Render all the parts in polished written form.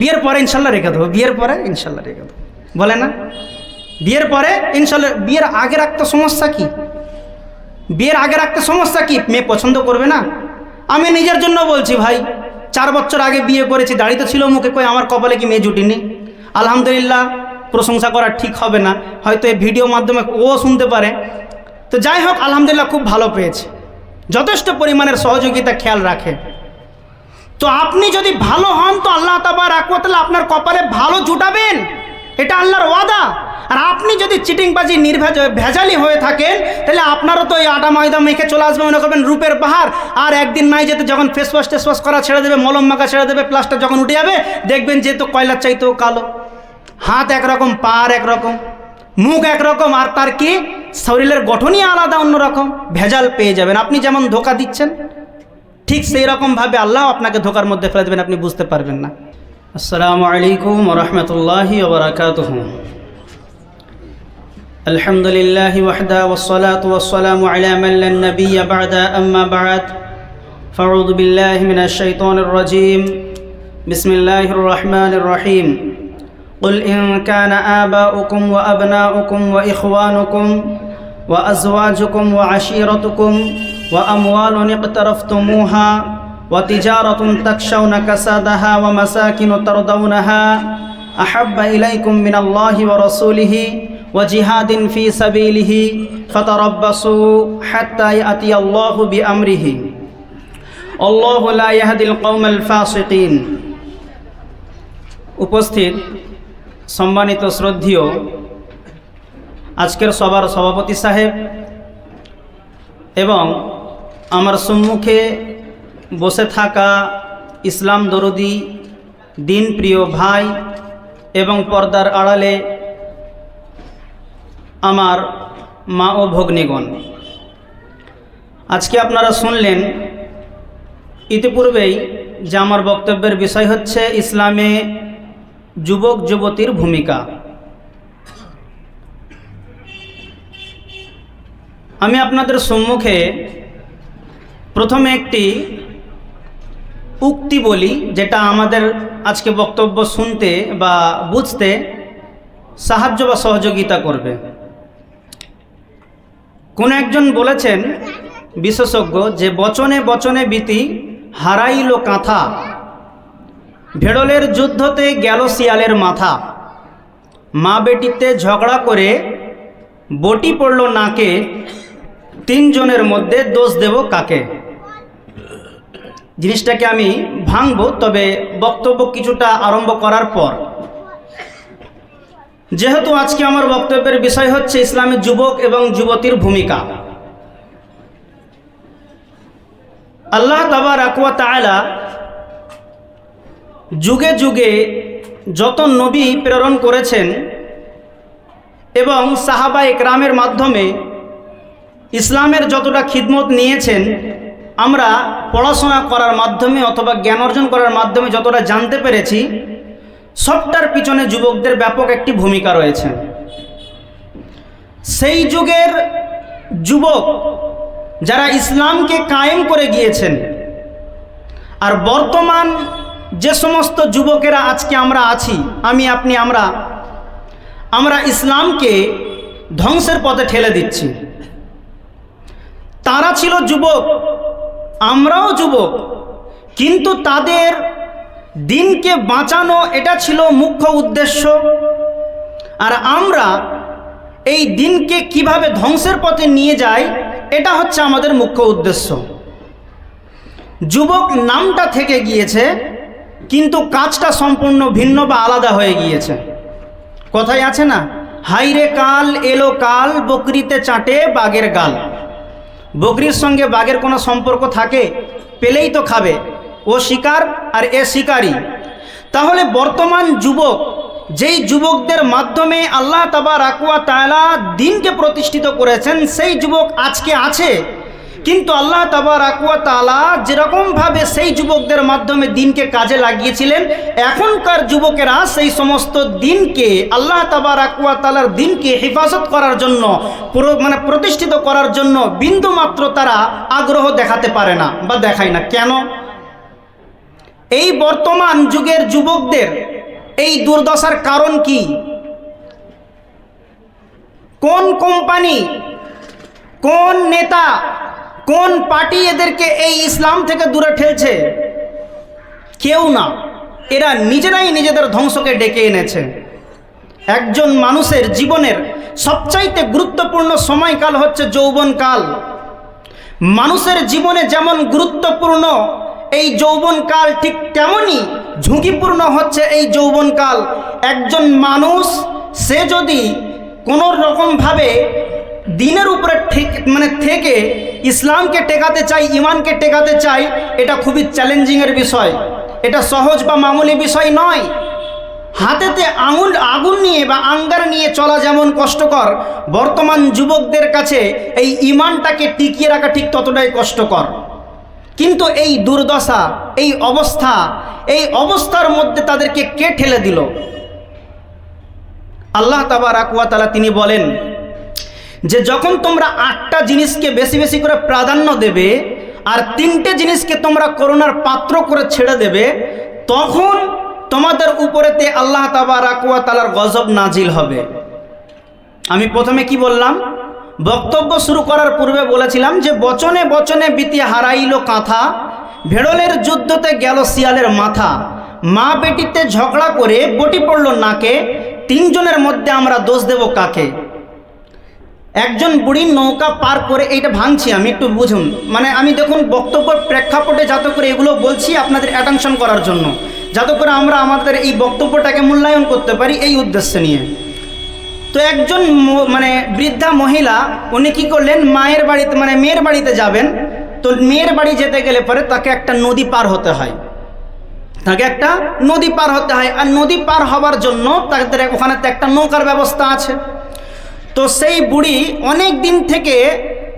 বিয়ের পরে ইনশাল্লাহ রেখে দেবো, বিয়ের পরে ইনশাল্লাহ রেখে দেবো বলে না? বিয়ের পরে ইনশাল্লাহ, বিয়ের আগে রাখতে সমস্যা কি? বিয়ের আগে রাখতে সমস্যা কি? মেয়ে পছন্দ করবে না? আমি নিজের জন্য বলছি ভাই, 4 বছর আগে বিয়ে করেছি, দাড়ি তো ছিল মুখে, কই আমার কপালে কি মেয়ে জুটিনি? আলহামদুলিল্লাহ, প্রশংসা করা ঠিক হবে না, হয়তো এই ভিডিও মাধ্যমে ও শুনতে পারে। তো যাই হোক, আলহামদুলিল্লাহ খুব ভালো পেয়েছে, যথেষ্ট পরিমাণের সহযোগিতা খেয়াল রাখে। তো আপনি যদি ভালো হন তো আল্লাহ তাবারক ওয়া তাআলা আপনার কপালে ভালো জুটাবেন, এটা আল্লাহর ওয়াদা। আর আপনি যদি চিটিংবাজি ভেজালি হয়ে থাকেন, তাহলে আপনারও তো এই আটা ময়দা মেখে চলে আসবে, মনে করবেন রূপের পাহাড়। আর একদিন নাই যেতে যখন ফেস ওয়াশ করা ছেড়ে দেবে, মলম মাখা ছেড়ে দেবে, প্লাস্টার যখন উঠে যাবে, দেখবেন যে তো কয়লার চাইতেও কালো। হাত একরকম, পা একরকম, মুখ একরকম, আর তার কি শরীরের গঠনই আলাদা অন্যরকম। ভেজাল পেয়ে যাবেন। আপনি যেমন ধোকা দিচ্ছেন, ঠিক সেই রকমভাবে আল্লাহ আপনাকে ধোকার মধ্যে ফেলে দেবেন, আপনি বুঝতে পারবেন না। আসসালামু আলাইকুম ওয়া রাহমাতুল্লাহি ওয়া বারাকাতুহু। আলহামদুলিল্লাহি ওয়াহদা ওয়াসসালাতু ওয়াসসালামু আলা মান লা নাবিয়্যা বা'দা, আম্মা বা'দ। ফাউযু বিল্লাহি মিনাশ শাইতানির রাজীম। বিসমিল্লাহির রাহমানির রাহিম। قل إن كان آباؤكم وأبناؤكم وإخوانكم وأزواجكم وعشيرتكم وأموال اقترفتموها وتجارة تخشون كسادها ومساكن ترضونها أحب إليكم من الله ورسوله وجهاد في سبيله فتربصوا حتى يأتي الله بأمره الله لا يهدي القوم الفاسقين। উপস্থিত সম্মানিত শ্রদ্ধেয় আজকের সবার সভাপতি সাহেব এবং আমার সম্মুখে বসে থাকা ইসলাম দরদি দিন প্রিয় ভাই এবং পর্দার আড়ালে আমার মা ও ভগ্নীগণ, আজকে আপনারা শুনলেন ইতিপূর্বেই যে আমার বক্তব্যের বিষয় হচ্ছে ইসলামে যুবক যুবতীর ভূমিকা। আমি আপনাদের সম্মুখে প্রথমে একটি উক্তি বলি, যেটা আমাদের আজকে বক্তব্য শুনতে বা বুঝতে সাহায্য বা সহযোগিতা করবে। কোন একজন বলেছেন বিশেষজ্ঞ যে বচনে বচনে বিতি হারাইল কাঁথা, ভেড়লের যুদ্ধতে গেল শিয়ালের মাথা, মা বেটিতে ঝগড়া করে বটি পড়ল নাকে, 3 জনের মধ্যে দোষ দেব কাকে। জিনিসটাকে আমি ভাঙবো, তবে বক্তব্য কিছুটা আরম্ভ করার পর। যেহেতু আজকে আমার বক্তব্যের বিষয় হচ্ছে ইসলামে যুবক এবং যুবতীর ভূমিকা, আল্লাহ তাবারক ওয়া তাআলা যুগে যুগে যত নবী প্রেরণ করেছেন এবং সাহাবা একরামের মাধ্যমে ইসলামের যতটা খিদমত নিয়েছেন, আমরা পড়াশোনা করার মাধ্যমে অথবা জ্ঞান অর্জন করার মাধ্যমে যতটা জানতে পেরেছি, সবটার পিছনে যুবকদের ব্যাপক একটি ভূমিকা রয়েছে। সেই যুগের যুবক যারা ইসলামকে কায়েম করে গিয়েছেন, আর বর্তমান যে সমস্ত যুবকেরা আজকে আমরা আছি, আমি আপনি, আমরা ইসলামকে ধ্বংসের পথে ঠেলে দিচ্ছি। তারা ছিল যুবক, আমরাও যুবক, কিন্তু তাদের দিনকে বাঁচানো এটা ছিল মুখ্য উদ্দেশ্য, আর আমরা এই দিনকে কিভাবে ধ্বংসের পথে নিয়ে যাই এটা হচ্ছে আমাদের মুখ্য উদ্দেশ্য। যুবক নামটা থেকে গিয়েছে, কিন্তু কাজটা সম্পূর্ণ ভিন্ন বা আলাদা হয়ে গিয়েছে। কথায় আছে না, হাইরে কাল এলো কাল, বকরিতে চাটে বাঘের গাল। বকরির সঙ্গে বাঘের কোনো সম্পর্ক থাকে? পেলেই তো খাবে, ও শিকার আর এ শিকারী। তাহলে বর্তমান যুবক, যেই যুবকদের মাধ্যমে আল্লাহ তাবারক ওয়া তাআলা দ্বীনকে প্রতিষ্ঠিত করেছেন, সেই যুবক আজকে আছে, কিন্তু আল্লাহ তাবারক ওয়া তাআলা যেরকমভাবে সেই যুবকদের মাধ্যমে দ্বীনকে কাজে লাগিয়েছিলেন, এখনকার যুবকেরা সেই সমস্ত দ্বীনকে, আল্লাহ তাবারক ওয়া তাআলার দ্বীনকে হেফাজত করার জন্য, প্রতিষ্ঠিত করার জন্য বিন্দুমাত্র তারা আগ্রহ দেখাতে পারে না বা দেখায় না। কেন? এই বর্তমান যুগের যুবকদের এই দুর্দশার কারণ কি? কোন কোম্পানি, কোন নেতা, কোন পার্টি এদেরকে এই ইসলাম থেকে দূরে ঠেলছে? কেউ না, এরা নিজেরাই নিজেদের ধ্বংসকে ডেকে এনেছে। একজন মানুষের জীবনের সবচাইতে গুরুত্বপূর্ণ সময়কাল হচ্ছে যৌবনকাল। মানুষের জীবনে যেমন গুরুত্বপূর্ণ এই যৌবনকাল, ঠিক তেমনই ঝুঁকিপূর্ণ হচ্ছে এই যৌবনকাল। একজন মানুষ সে যদি কোনো রকমভাবে দিনের উপরে থেকে ইসলামকে টেকাতে চাই, ইমানকে টেকাতে চাই, এটা খুবই চ্যালেঞ্জিংয়ের বিষয়। এটা সহজ বা মামুলি বিষয় নয়। হাতেতে আগুন নিয়ে বা আঙ্গার নিয়ে চলা যেমন কষ্টকর, বর্তমান যুবকদের কাছে এই ইমানটাকে টিকিয়ে রাখা ঠিক ততটাই কষ্টকর। কিন্তু এই দুর্দশা, এই অবস্থার মধ্যে তাদেরকে কে ঠেলে দিল? আল্লাহ তাবারাক ওয়া তাআলা তিনি বলেন যে যখন তোমরা 8টা জিনিসকে বেশি বেশি করে প্রাধান্য দেবে আর 3টে জিনিসকে তোমরা করুণার পাত্র করে ছেড়ে দেবে, তখন তোমাদের উপরেতে আল্লাহ তাবারাক ওয়া তাআলার গজব নাজিল হবে। আমি প্রথমে কি বললাম? বক্তব্য শুরু করার পূর্বে বলেছিলাম যে বচনে বচনে বিতি হারাইল কাঁথা, ভেড়লের যুদ্ধতে গেল শিয়ালের মাথা, মা বেটিতে ঝগড়া করে বটি পড়ল নাকে, 3 জনের মধ্যে আমরা দোষ দেব কাকে? একজন বুড়ি নৌকা পার করে, এইটা ভাঙছি আমি, একটু বুঝুন। মানে আমি দেখুন বক্তব্যের প্রেক্ষাপটে যাতে করে এগুলো বলছি আপনাদের অ্যাটেনশন করার জন্য, যাতে করে আমরা আমাদের এই বক্তব্যটাকে মূল্যায়ন করতে পারি, এই উদ্দেশ্যে নিয়ে। তো একজন বৃদ্ধা মহিলা, উনি কী করলেন, মেয়ের বাড়িতে যাবেন। তো মেয়ের বাড়ি যেতে গেলে পরে তাকে একটা নদী পার হতে হয়, আর নদী পার হবার জন্য তাদের ওখানে তো একটা নৌকার ব্যবস্থা আছে। তো সেই বুড়ি অনেক দিন থেকে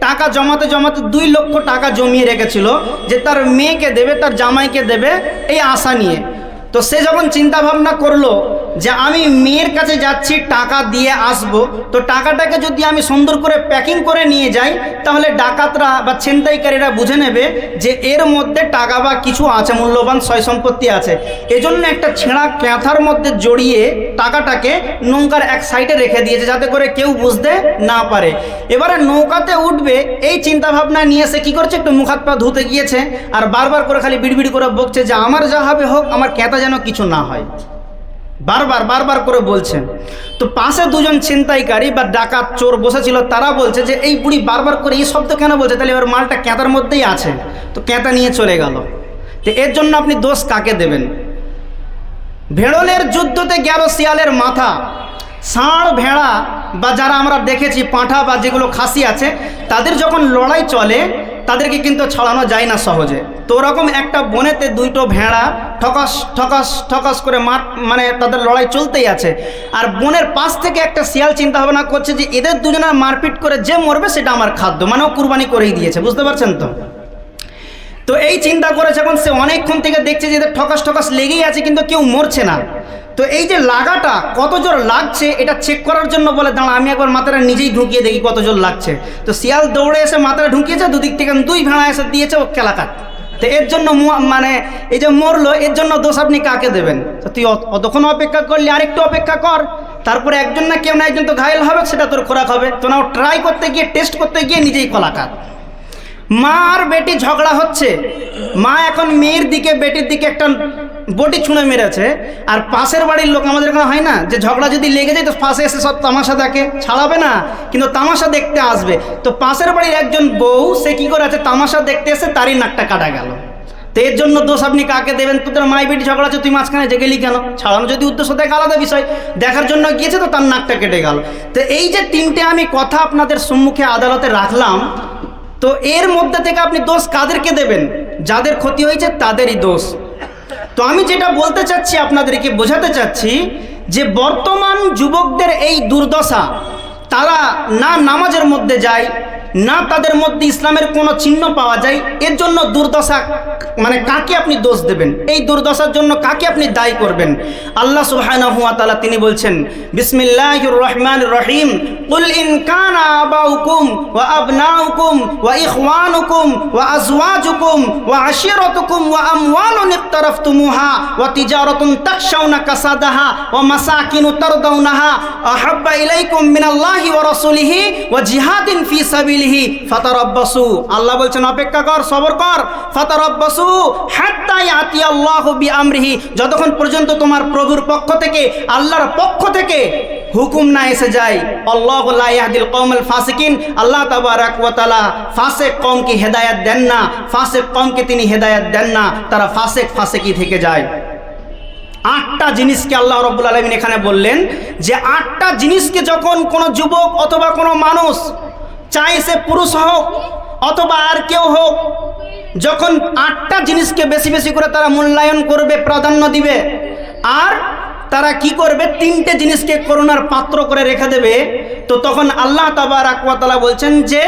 টাকা জমাতে 2 লক্ষ টাকা জমিয়ে রেখেছিল যে তার মেয়েকে দেবে, তার জামাইকে দেবে, এই আশা নিয়ে। তো সে যখন চিন্তা ভাবনা করলো যে আমি মেয়ের কাছে যাচ্ছি টাকা দিয়ে আসব, তো টাকাটাকে যদি আমি সুন্দর করে প্যাকিং করে নিয়ে যাই, তাহলে ডাকাতরা বা ছিনতাইকারীরা বুঝে নেবে যে এর মধ্যে টাকা বা কিছু আছে, মূল্যবান সয় সম্পত্তি আছে। এজন্য একটা ছেঁড়া ক্যাঁথার মধ্যে জড়িয়ে টাকাটাকে নৌকার এক সাইডে রেখে দিয়েছে, যাতে করে কেউ বুঝতে না পারে। এবারে নৌকাতে উঠবে এই চিন্তা ভাবনা নিয়ে সে কী করছে, একটু মুখ হাত পা ধুতে গিয়েছে, আর বারবার করে খালি বিড়বিড় করে বকছে যে আমার যা হবে হোক, আমার ক্যাঁথা যেন কিছু না হয়, বারবার করে বলছেন। তো পাশে 2 জন ছিনতাইকারী বা ডাকাত চোর বসেছিল, তারা বলছে যে এই বুড়ি বারবার করে এই শব্দ কেন বলছে, তাহলে এবার মালটা ক্যাঁতার মধ্যেই আছে, তো ক্যাঁতা নিয়ে চলে গেল। তো এর জন্য আপনি দোষ কাকে দেবেন? ভেড়লের যুদ্ধতে গেল শিয়ালের মাথা। ষাঁড়, ভেড়া বা যারা আমরা দেখেছি পাঁঠা বা যেগুলো খাসি আছে, তাদের যখন লড়াই চলে তাদেরকে কিন্তু ছাড়ানো যায় না সহজে। তো ওরকম একটা বনেতে 2টো ভেড়া ঠকাস করে তাদের লড়াই চলতেই আছে, আর বনের পাশ থেকে একটা শিয়াল চিন্তা ভাবনা করছে যে এদের দুজনের মারপিট করে যে মরবে সেটা আমার খাদ্য, ও কুরবানি করেই দিয়েছে, বুঝতে পারছেন তো? তো এই চিন্তা করেছে, এখন সে অনেকক্ষণ থেকে দেখছে যে এদের ঠকাস লেগেই আছে, কিন্তু কেউ মরছে না। তো এই যে লাগাটা কত জোর লাগছে এটা চেক করার জন্য বলে দাঁড়া আমি একবার মাথাটা নিজেই ঢুকিয়ে দেখি কত জোর লাগছে। তো শিয়াল দৌড়ে এসে মাথাটা ঢুকিয়েছে, দুদিক থেকে 2 ভেড়া এসে দিয়েছে ও কেলাকাট। তো এর জন্য এই যে মরলো, এর জন্য দোষ আপনি কাকে দেবেন? তো তুই অতক্ষণ অপেক্ষা করলি, আরেকটু অপেক্ষা কর, তারপরে একজন না কেউ না একজন তো ঘায়েল হবে, সেটা তোর খোরাক হবে। তো না, ট্রাই করতে গিয়ে, টেস্ট করতে গিয়ে নিজেই কলাকার। মা আর বেটি ঝগড়া হচ্ছে, মা এখন মেয়ের দিকে বেটির দিকে একটা বটি ছুঁড়ে মেরেছে, আর পাশের বাড়ির লোক, আমাদের এখানে হয় না যে ঝগড়া যদি লেগে যায় তো পাশে এসে সব তামাশা দেখে, ছাড়াবে না কিন্তু তামাশা দেখতে আসবে। তো পাশের বাড়ির একজন বউ, সে কী করে আছে, তামাশা দেখতে এসে তারই নাকটা কাটা গেল। তো এর জন্য দোষ আপনি কাকে দেবেন? তোদের মাই বেটি ঝগড়া আছে, তুই মাঝখানে যে গেলি কেন? ছাড়ানো যদি উদ্দেশ্য থাকে আলাদা বিষয়, দেখার জন্য গিয়েছে তো তার নাকটা কেটে গেল। তো এই যে 3টে আমি কথা আপনাদের সম্মুখে আদালতে রাখলাম, তো এর মধ্যে থেকে আপনি দোষ কাদেরকে দেবেন? যাদের ক্ষতি হয়েছে তাদেরই দোষ। তো আমি যেটা বলতে চাচ্ছি, আপনাদেরকে বোঝাতে চাচ্ছি যে বর্তমান যুবকদের এই দুর্দশা, তারা না নামাজের মধ্যে যায়, না তাদের মধ্যে ইসলামের কোনো চিহ্ন পাওয়া যায়, এর জন্য দুর্দশা মানে কাকে আপনি দোষ দেবেন? এই দুর্দশার জন্য কাকে আপনি দায়ী করবেন? আল্লাহ সুবহানাহু ওয়া তাআলা তিনি বলছেন, বিসমিল্লাহির রহমানির রহিম, কুল ইন কানা আবাউকুম ওয়া আবনাউকুম ওয়া ইখওয়ানুকুম ওয়া আজওয়াজুকুম ওয়া আশিরাতুকুম ওয়া আমওয়ালুন ইকতারাফতুমুহা ওয়া তিজারাতুন তাখশাউনা কাসাদাহা ওয়া মাসাকিনু তারদাউনাহা আহাব্বা ইলাইকুম মিনাল্লাহি ওয়া রাসূলিহি ওয়া জিহাদিন ফি সাবিলিহি ফাতারাব্বাসু। আল্লাহ বলছেন অপেক্ষা কর, সবর কর। ফাতারাব্বাসু হাত্তা ইয়াতিয়াল্লাহু বিআমরিহি, যতক্ষণ পর্যন্ত তোমার প্রভুর পক্ষ থেকে, আল্লাহর পক্ষ থেকে হুকুম না এসে যায়। আল্লাহু লা ইয়াহদিল কওমাল ফাসিকিন, আল্লাহ তাবারাক ওয়া তাআলা ফাসিক কওমকে হেদায়েত দেন না, ফাসিক কওমকে তিনি হেদায়েত দেন না, তারা ফাসিকই থেকে যায়। 8টা জিনিসকে আল্লাহ রাব্বুল আলামিন এখানে বললেন যে 8টা জিনিসকে যখন কোনো যুবক অথবা কোনো মানুষ, চাই সে পুরুষ হোক অথবা আর কেউ হোক, যখন 8টা জিনিসকে বেশি বেশি করে তারা মূল্যায়ন করবে, প্রাধান্য দিবে, আর তারা কি করবে, 3টে জিনিসকে করুণার পাত্র করে রেখে দেবে, তো তখন আল্লাহ তাবারাক ওয়া তাআলা বলছেন যে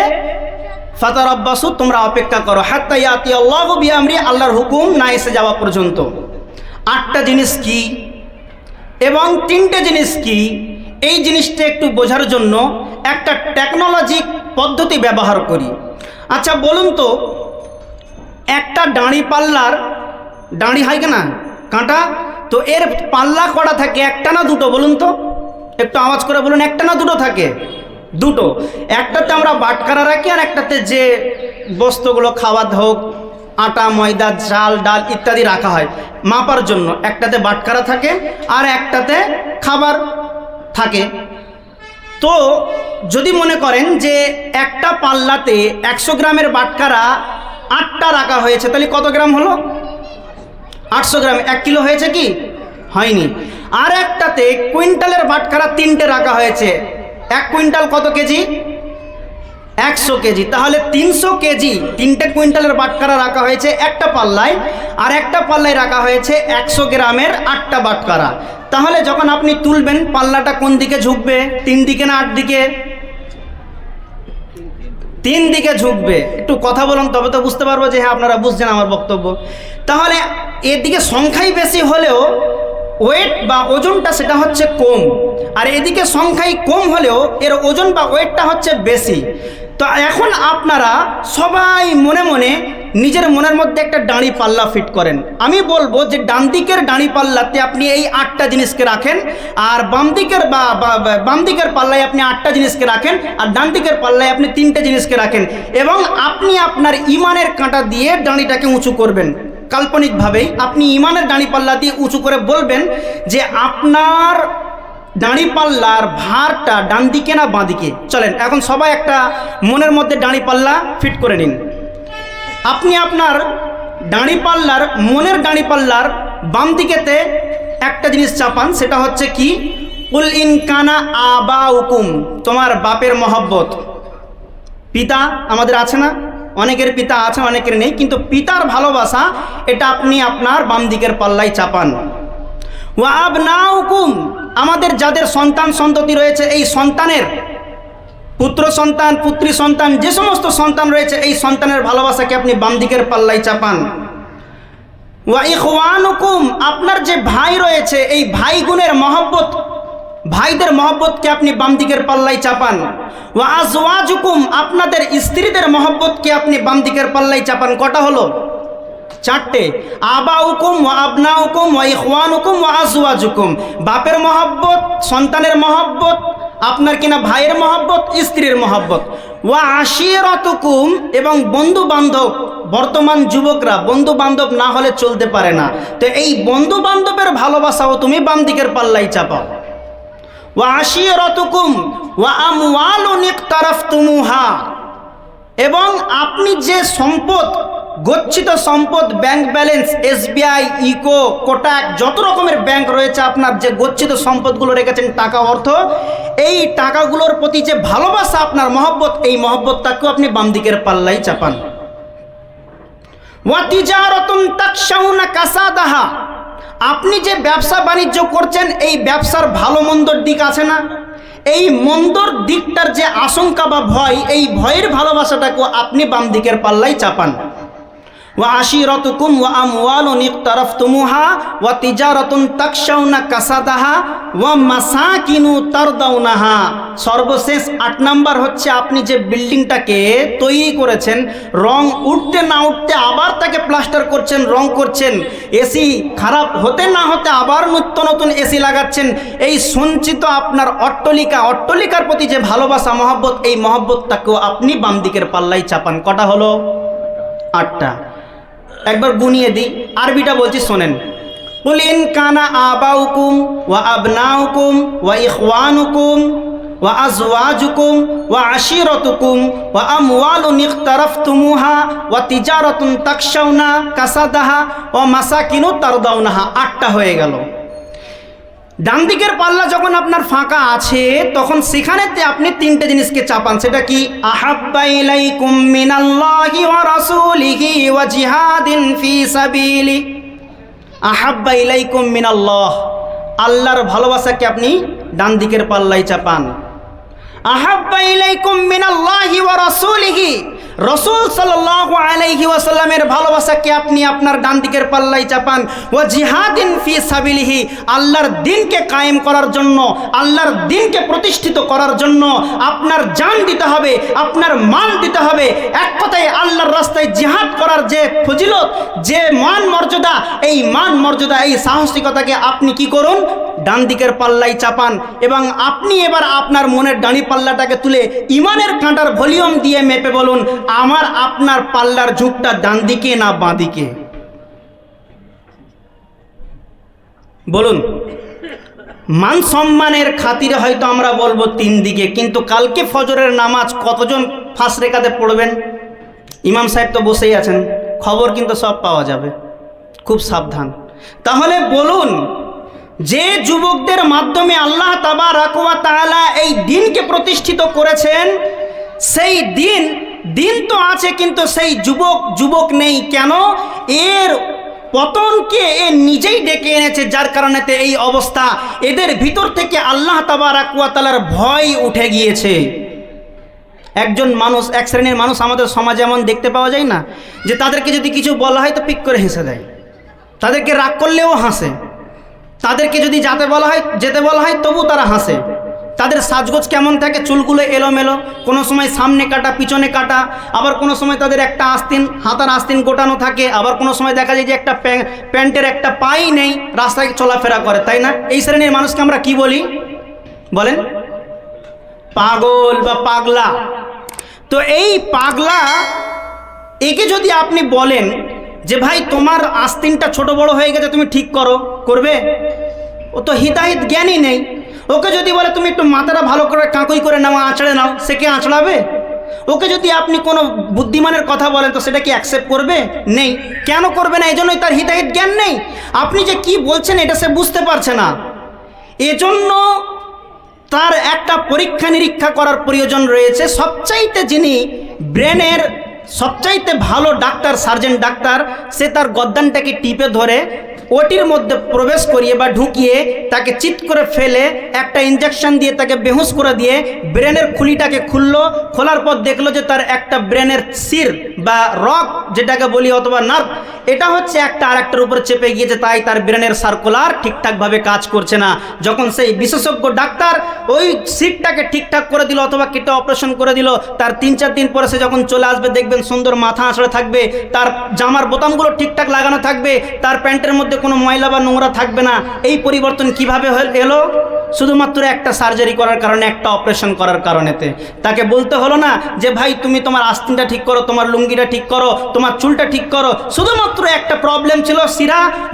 ফাতারাব্বাসু, তোমরা অপেক্ষা করো, হাত্তা ইয়াতিয়াল্লাহু বিআমরি, আল্লাহর হুকুম না এসে যাওয়া পর্যন্ত। 8টা জিনিস কি এবং 3টে জিনিস কি, এই জিনিসটা একটু বোঝার জন্য একটা টেকনোলজিক পদ্ধতি ব্যবহার করি। আচ্ছা বলুন তো, একটা দাঁড়ি পাল্লার, দাঁড়ি হয় না কাঁটা, তো এর পাল্লা কটা থাকে, একটা না দুটো? বলুন তো, একটু আওয়াজ করে বলুন, একটা না দুটো থাকে? দুটো। একটাতে আমরা বাটখারা রাখি, আর একটাতে যে বস্তুগুলো খাওয়া হোক, আটা ময়দা চাল ডাল ইত্যাদি রাখা হয় মাপার জন্য। একটাতে বাটখারা থাকে আর একটাতে খাবার থাকে। তো যদি মনে করেন যে একটা পাল্লাতে 100 গ্রামের বাটখারা 8টা রাখা হয়েছে, তাহলে কত গ্রাম হলো? 800 গ্রাম। 1 কিলো হয়েছে কি? হয়নি। আর একটাতে কুইন্টালের বাটখারা 3টে রাখা হয়েছে, 1 কুইন্টাল কত কেজি? 100 কেজি। তাহলে 300 কেজি, 3টে কুইন্টালের বাটখারা রাখা হয়েছে একটা পাল্লায়, আর একটা পাল্লায় রাখা হয়েছে 100 গ্রামের 8টা বাটখারা। তাহলে যখন আপনি তুলবেন, পাল্লাটা কোন দিকে ঝুঁকবে? 3 দিকে না 8 দিকে? 3 দিকে ঝুঁকবে। একটু কথা বলুন, তবে তো বুঝতে পারবো যে হ্যাঁ আপনারা বুঝছেন আমার বক্তব্য। তাহলে এদিকে সংখ্যাই বেশি হলেও ওয়েট বা ওজনটা সেটা হচ্ছে কম, আর এদিকে সংখ্যাই কম হলেও এর ওজন বা ওয়েটটা হচ্ছে বেশি। তো এখন আপনারা সবাই মনে মনে নিজের মনের মধ্যে একটা দাঁড়ি পাল্লা ফিট করেন। আমি বলবো যে ডান দিকের দাঁড়ি পাল্লাতে আপনি এই 8টা জিনিসকে রাখেন, আর বাম দিকের পাল্লায় আপনি 8টা জিনিসকে রাখেন, আর ডান দিকের পাল্লায় আপনি 3টে জিনিসকে রাখেন, এবং আপনি আপনার ইমানের কাঁটা দিয়ে দাঁড়িটাকে উঁচু করবেন। কাল্পনিকভাবেই আপনি ইমানের দাঁড়িপাল্লা দিয়ে উঁচু করে বলবেন যে আপনার দাঁড়িপাল্লার ভারটা ডান দিকে না বাঁ দিকে। চলেন এখন সবাই একটা মনের মধ্যে দাঁড়িপাল্লা ফিট করে নিন। আপনি আপনার দাঁড়িপাল্লার, মনের দাঁড়িপাল্লার বাম দিকেতে একটা জিনিস চাপান, সেটা হচ্ছে কি, কুল ইন কানা আবাউকুম, তোমার বাপের মহব্বত। পিতা আমাদের আছে না? অনেকের পিতা আছে, অনেকের নেই, কিন্তু পিতার ভালোবাসা এটা আপনি আপনার বাম দিকের পাল্লায় চাপান। ওয়া আবনাউকুম, আমাদের যাদের সন্তান সন্ততি রয়েছে, এই সন্তানের, পুত্র সন্তান পুত্রী সন্তান, যে সমস্ত সন্তান রয়েছে, এই সন্তানের ভালোবাসাকে আপনি বাম দিকের পাল্লায় চাপান। ওয়া ইখওয়ানুকুম, আপনার যে ভাই রয়েছে, এই ভাই গুণের মহব্বত, ভাইদের মহব্বতকে আপনি বাম দিকের পাল্লায় চাপান। ওয়া আজওয়াজুকুম, আপনাদের স্ত্রীদের মহব্বতকে আপনি বাম দিকের পাল্লায় চাপান। কটা হলো? 4টে। আবাউকুম ওয়া আবনাউকুম ওয়া ইখওয়ানুকুম ওয়া আজওয়াজুকুম, বাপের মহব্বত, সন্তানের মহব্বত, আপনার কিনা ভাইয়ের মহব্বত, স্ত্রীর মহব্বত। ওয়া আশিরাতুকুম, এবং বন্ধু বান্ধব। বর্তমান যুবকরা বন্ধু বান্ধব না হলে চলতে পারে না, তো এই বন্ধু বান্ধবের ভালোবাসাও তুমি বাম দিকের পাল্লায় চাপাও। ওয়া আশিরাতুকুম ওয়া আমওয়ালুন ইকতারাফতুমুহা, এবং আপনি যে সম্পদ, গচ্ছিত সম্পদ, ব্যাংক ব্যালেন্স, SBI, ইকো, কোটাক, যত রকমের ব্যাংক রয়েছে, আপনার যে গচ্ছিত সম্পদগুলো রেখেছেন, টাকা অর্থ, এই টাকাগুলোর প্রতি যে ভালোবাসা, আপনার মহব্বত, এই মহব্বতটাকেও আপনি বাম দিকের পাল্লায় চাপান। ওয়া তিজারাতুন তাকশাউনা কাসাদাহা, আপনি যে ব্যবসা বাণিজ্য করছেন, এই ব্যবসার ভালো মন্দর দিক আছে না? এই মন্দর দিকটার যে আশঙ্কা বা ভয়, এই ভয়ের ভালোবাসাটাকে আপনি বাম দিকের পাল্লায় চাপান। ওয়া আশিরাতুকুম ওয়া আমওয়ালুন ইকতারাফতুমুহা ওয়া তিজারাতুন তাকশাউনা কাসাদাহা ওয়া মাসাকিনু তারদাউনাহা। সর্বশেষ 8 নাম্বার হচ্ছে, আপনি যে বিল্ডিংটাকে তৈরি করেছেন, রং উঠতে না উঠতে আবার তাকে প্লাস্টার করছেন, রং করছেন, এসি খারাপ হতে না হতে আবার নিত্য নতুন এসি লাগাচ্ছেন। এই সঞ্চিত আপনার অট্টালিকার প্রতি যে ভালোবাসা, মহব্বত, এই মহব্বতটাকেও আপনি বাম দিকের পাল্লায় চাপান। কটা হলো? 8টা। একবার গুনিয়ে দিই, আরবিটা বলছি শোনেন। কুল ইন কানা আবাউকুম ওয়া আবনাউকুম ওয়া ইখওয়ানুকুম ওয়া আজওয়াজুকুম ওয়া আশিরাতুকুম ওয়া আমওয়ালুন ইকতারাফতুমুহা ওয়া তিজারাতুন তাকশাউনা কাসাদাহা ওয়া মাসাকিনু তারদাউনাহা। 8টা হয়ে গেল। ডান দিকের পাল্লা যখন আপনার ফাঁকা আছে, তখন সেখানেতে আপনি 3টে জিনিসকে চাপান। সেটা কি? আহাব্বা ইলাইকুম মিনাল্লাহি ওয়া রাসূলিহি ওয়া জিহাদিন ফি সাবিলি। আহাব্বা ইলাইকুম মিনাল্লাহ, আল্লাহর ভালোবাসাকে আপনি ডান দিকের পাল্লায় চাপান। আহাব্বা ইলাইকুম মিনাল্লাহি ওয়া রাসূলিহি, রাসূল সাল্লাল্লাহু আলাইহি ওয়াসাল্লামের ভালোবাসাকে আপনি আপনার ডান দিকের পাল্লায় চাপান। ওয়া জিহাদিন ফি সাবিলিহি, আল্লাহর দ্বীনকে কায়েম করার জন্য, আল্লাহর দ্বীনকে প্রতিষ্ঠিত করার জন্য আপনার জান দিতে হবে, আপনার মাল দিতে হবে। এক কথায় আল্লাহর রাস্তায় জিহাদ করার যে ফজিলত, যে মান মর্যাদা, এই মান মর্যাদা, এই সাহসিকতাকে আপনি কি করুন? ডান দিকের পাল্লায় চাপান। এবং আপনি এবার আপনার মনের ডানি পাল্লাটাকে তুলে ইমানের কাঁটার ভলিউম দিয়ে মেপে বলুন, আমার আপনার পাল্লার ঝুঁকটা ডান দিকে না বাঁ দিকে? বলুন। মান সম্মানের খাতিরে হয়তো আমরা বলবো 3 দিকে, কিন্তু কালকে ফজরের নামাজ কতজন ফার্স্ট রেখাতে পড়বেন? ইমাম সাহেব তো বসেই আছেন, খবর কিন্তু সব পাওয়া যাবে, খুব সাবধান। তাহলে বলুন, যে যুবকদের মাধ্যমে আল্লাহ তাবারাক ওয়া তাআলা এই দ্বীনকে প্রতিষ্ঠিত করেছেন, সেই দিন তো আছে, কিন্তু সেই যুবক নেই। কেন? এর পতনকে এ নিজেই ডেকে এনেছে, যার কারণেতে এই অবস্থা। এদের ভিতর থেকে আল্লাহ তাবারাক ওয়া তাআলার ভয় উঠে গিয়েছে। একজন মানুষ, এক শ্রেণীর মানুষ আমাদের সমাজে এমন দেখতে পাওয়া যায় না, যে তাদেরকে যদি কিছু বলা হয় তো পিক করে হেসে দেয়, তাদেরকে রাগ করলেও হাসে, তাদেরকে যদি যেতে বলা হয় তবু তারা হাসে। তাদের সাজগোজ কেমন থাকে? চুলগুলো এলোমেলো, কোনো সময় সামনে কাটা, পিছনে কাটা, আবার কোনো সময় তাদের একটা হাতার আস্তিন গোটানো থাকে, আবার কোনো সময় দেখা যায় যে একটা প্যান্টের একটা পাই নেই, রাস্তায় চলাফেরা করে, তাই না? এই শ্রেণীর মানুষকে আমরা কি বলি বলেন? পাগল বা পাগলা। তো এই পাগলা, একে যদি আপনি বলেন যে ভাই তোমার আস্তিনটা ছোট বড় হয়ে গেছে, তুমি ঠিক করবে? ও তো হিদায়ত জ্ঞানই নেই। ওকে যদি বলে তুমি একটু মাথাটা ভালো করে কাঁকুই করে নাও, আঁচড়ে নাও, সে কি আঁচড়াবে? ওকে যদি আপনি কোনো বুদ্ধিমানের কথা বলেন তো সেটা কি অ্যাকসেপ্ট করবে? নেই। কেন করবে না? এজন্যই তার হিদায়ত জ্ঞান নেই। আপনি যে কি বলছেন এটা সে বুঝতে পারছে না। এজন্য তার একটা পরীক্ষা নিরীক্ষা করার প্রয়োজন রয়েছে। সবচাইতে যিনি ব্রেনের সবচাইতে ভালো ডাক্তার, সার্জেন্ট ডাক্তার, সে তার গদ্দানটাকে টিপে ধরে ওটির মধ্যে প্রবেশ করিয়ে বা ঢুকিয়ে তাকে চিৎ করে ফেলে একটা ইঞ্জেকশন দিয়ে তাকে বেহুশ করে দিয়ে ব্রেনের খুলিটাকে খোলার পর দেখলো যে তার একটা ব্রেনের সির বা রক যেটাকে বলি অথবা নার্ভ, এটা হচ্ছে একটা আরেকটার উপরে চেপে গিয়েছে, তাই তার ব্রেনের সার্কুলার ঠিকঠাকভাবে কাজ করছে না। যখন সেই বিশেষজ্ঞ ডাক্তার ওই সিটটাকে ঠিকঠাক করে দিল অথবা কেটে অপারেশন করে দিল, তার 3-4 দিন পরে সে যখন চলে আসবে দেখবেন সুন্দর মাথা আঁচড়ে থাকবে, তার জামার বোতামগুলো ঠিকঠাক লাগানো থাকবে, তার প্যান্টের মধ্যে কোনো ময়লা বা নোংরা থাকবে না। এই পরিবর্তন কিভাবে এলো? শুধুমাত্র একটা সার্জারি করার কারণে, একটা অপারেশন করার কারণেতে। তাকে বলতে হলো না যে ভাই তুমি তোমার আস্তিনটা ঠিক করো, তোমার লুঙ্গিটা ঠিক করো, তোমার চুলটা ঠিক করো। শুধুমাত্র একটা প্রবলেম ছিল,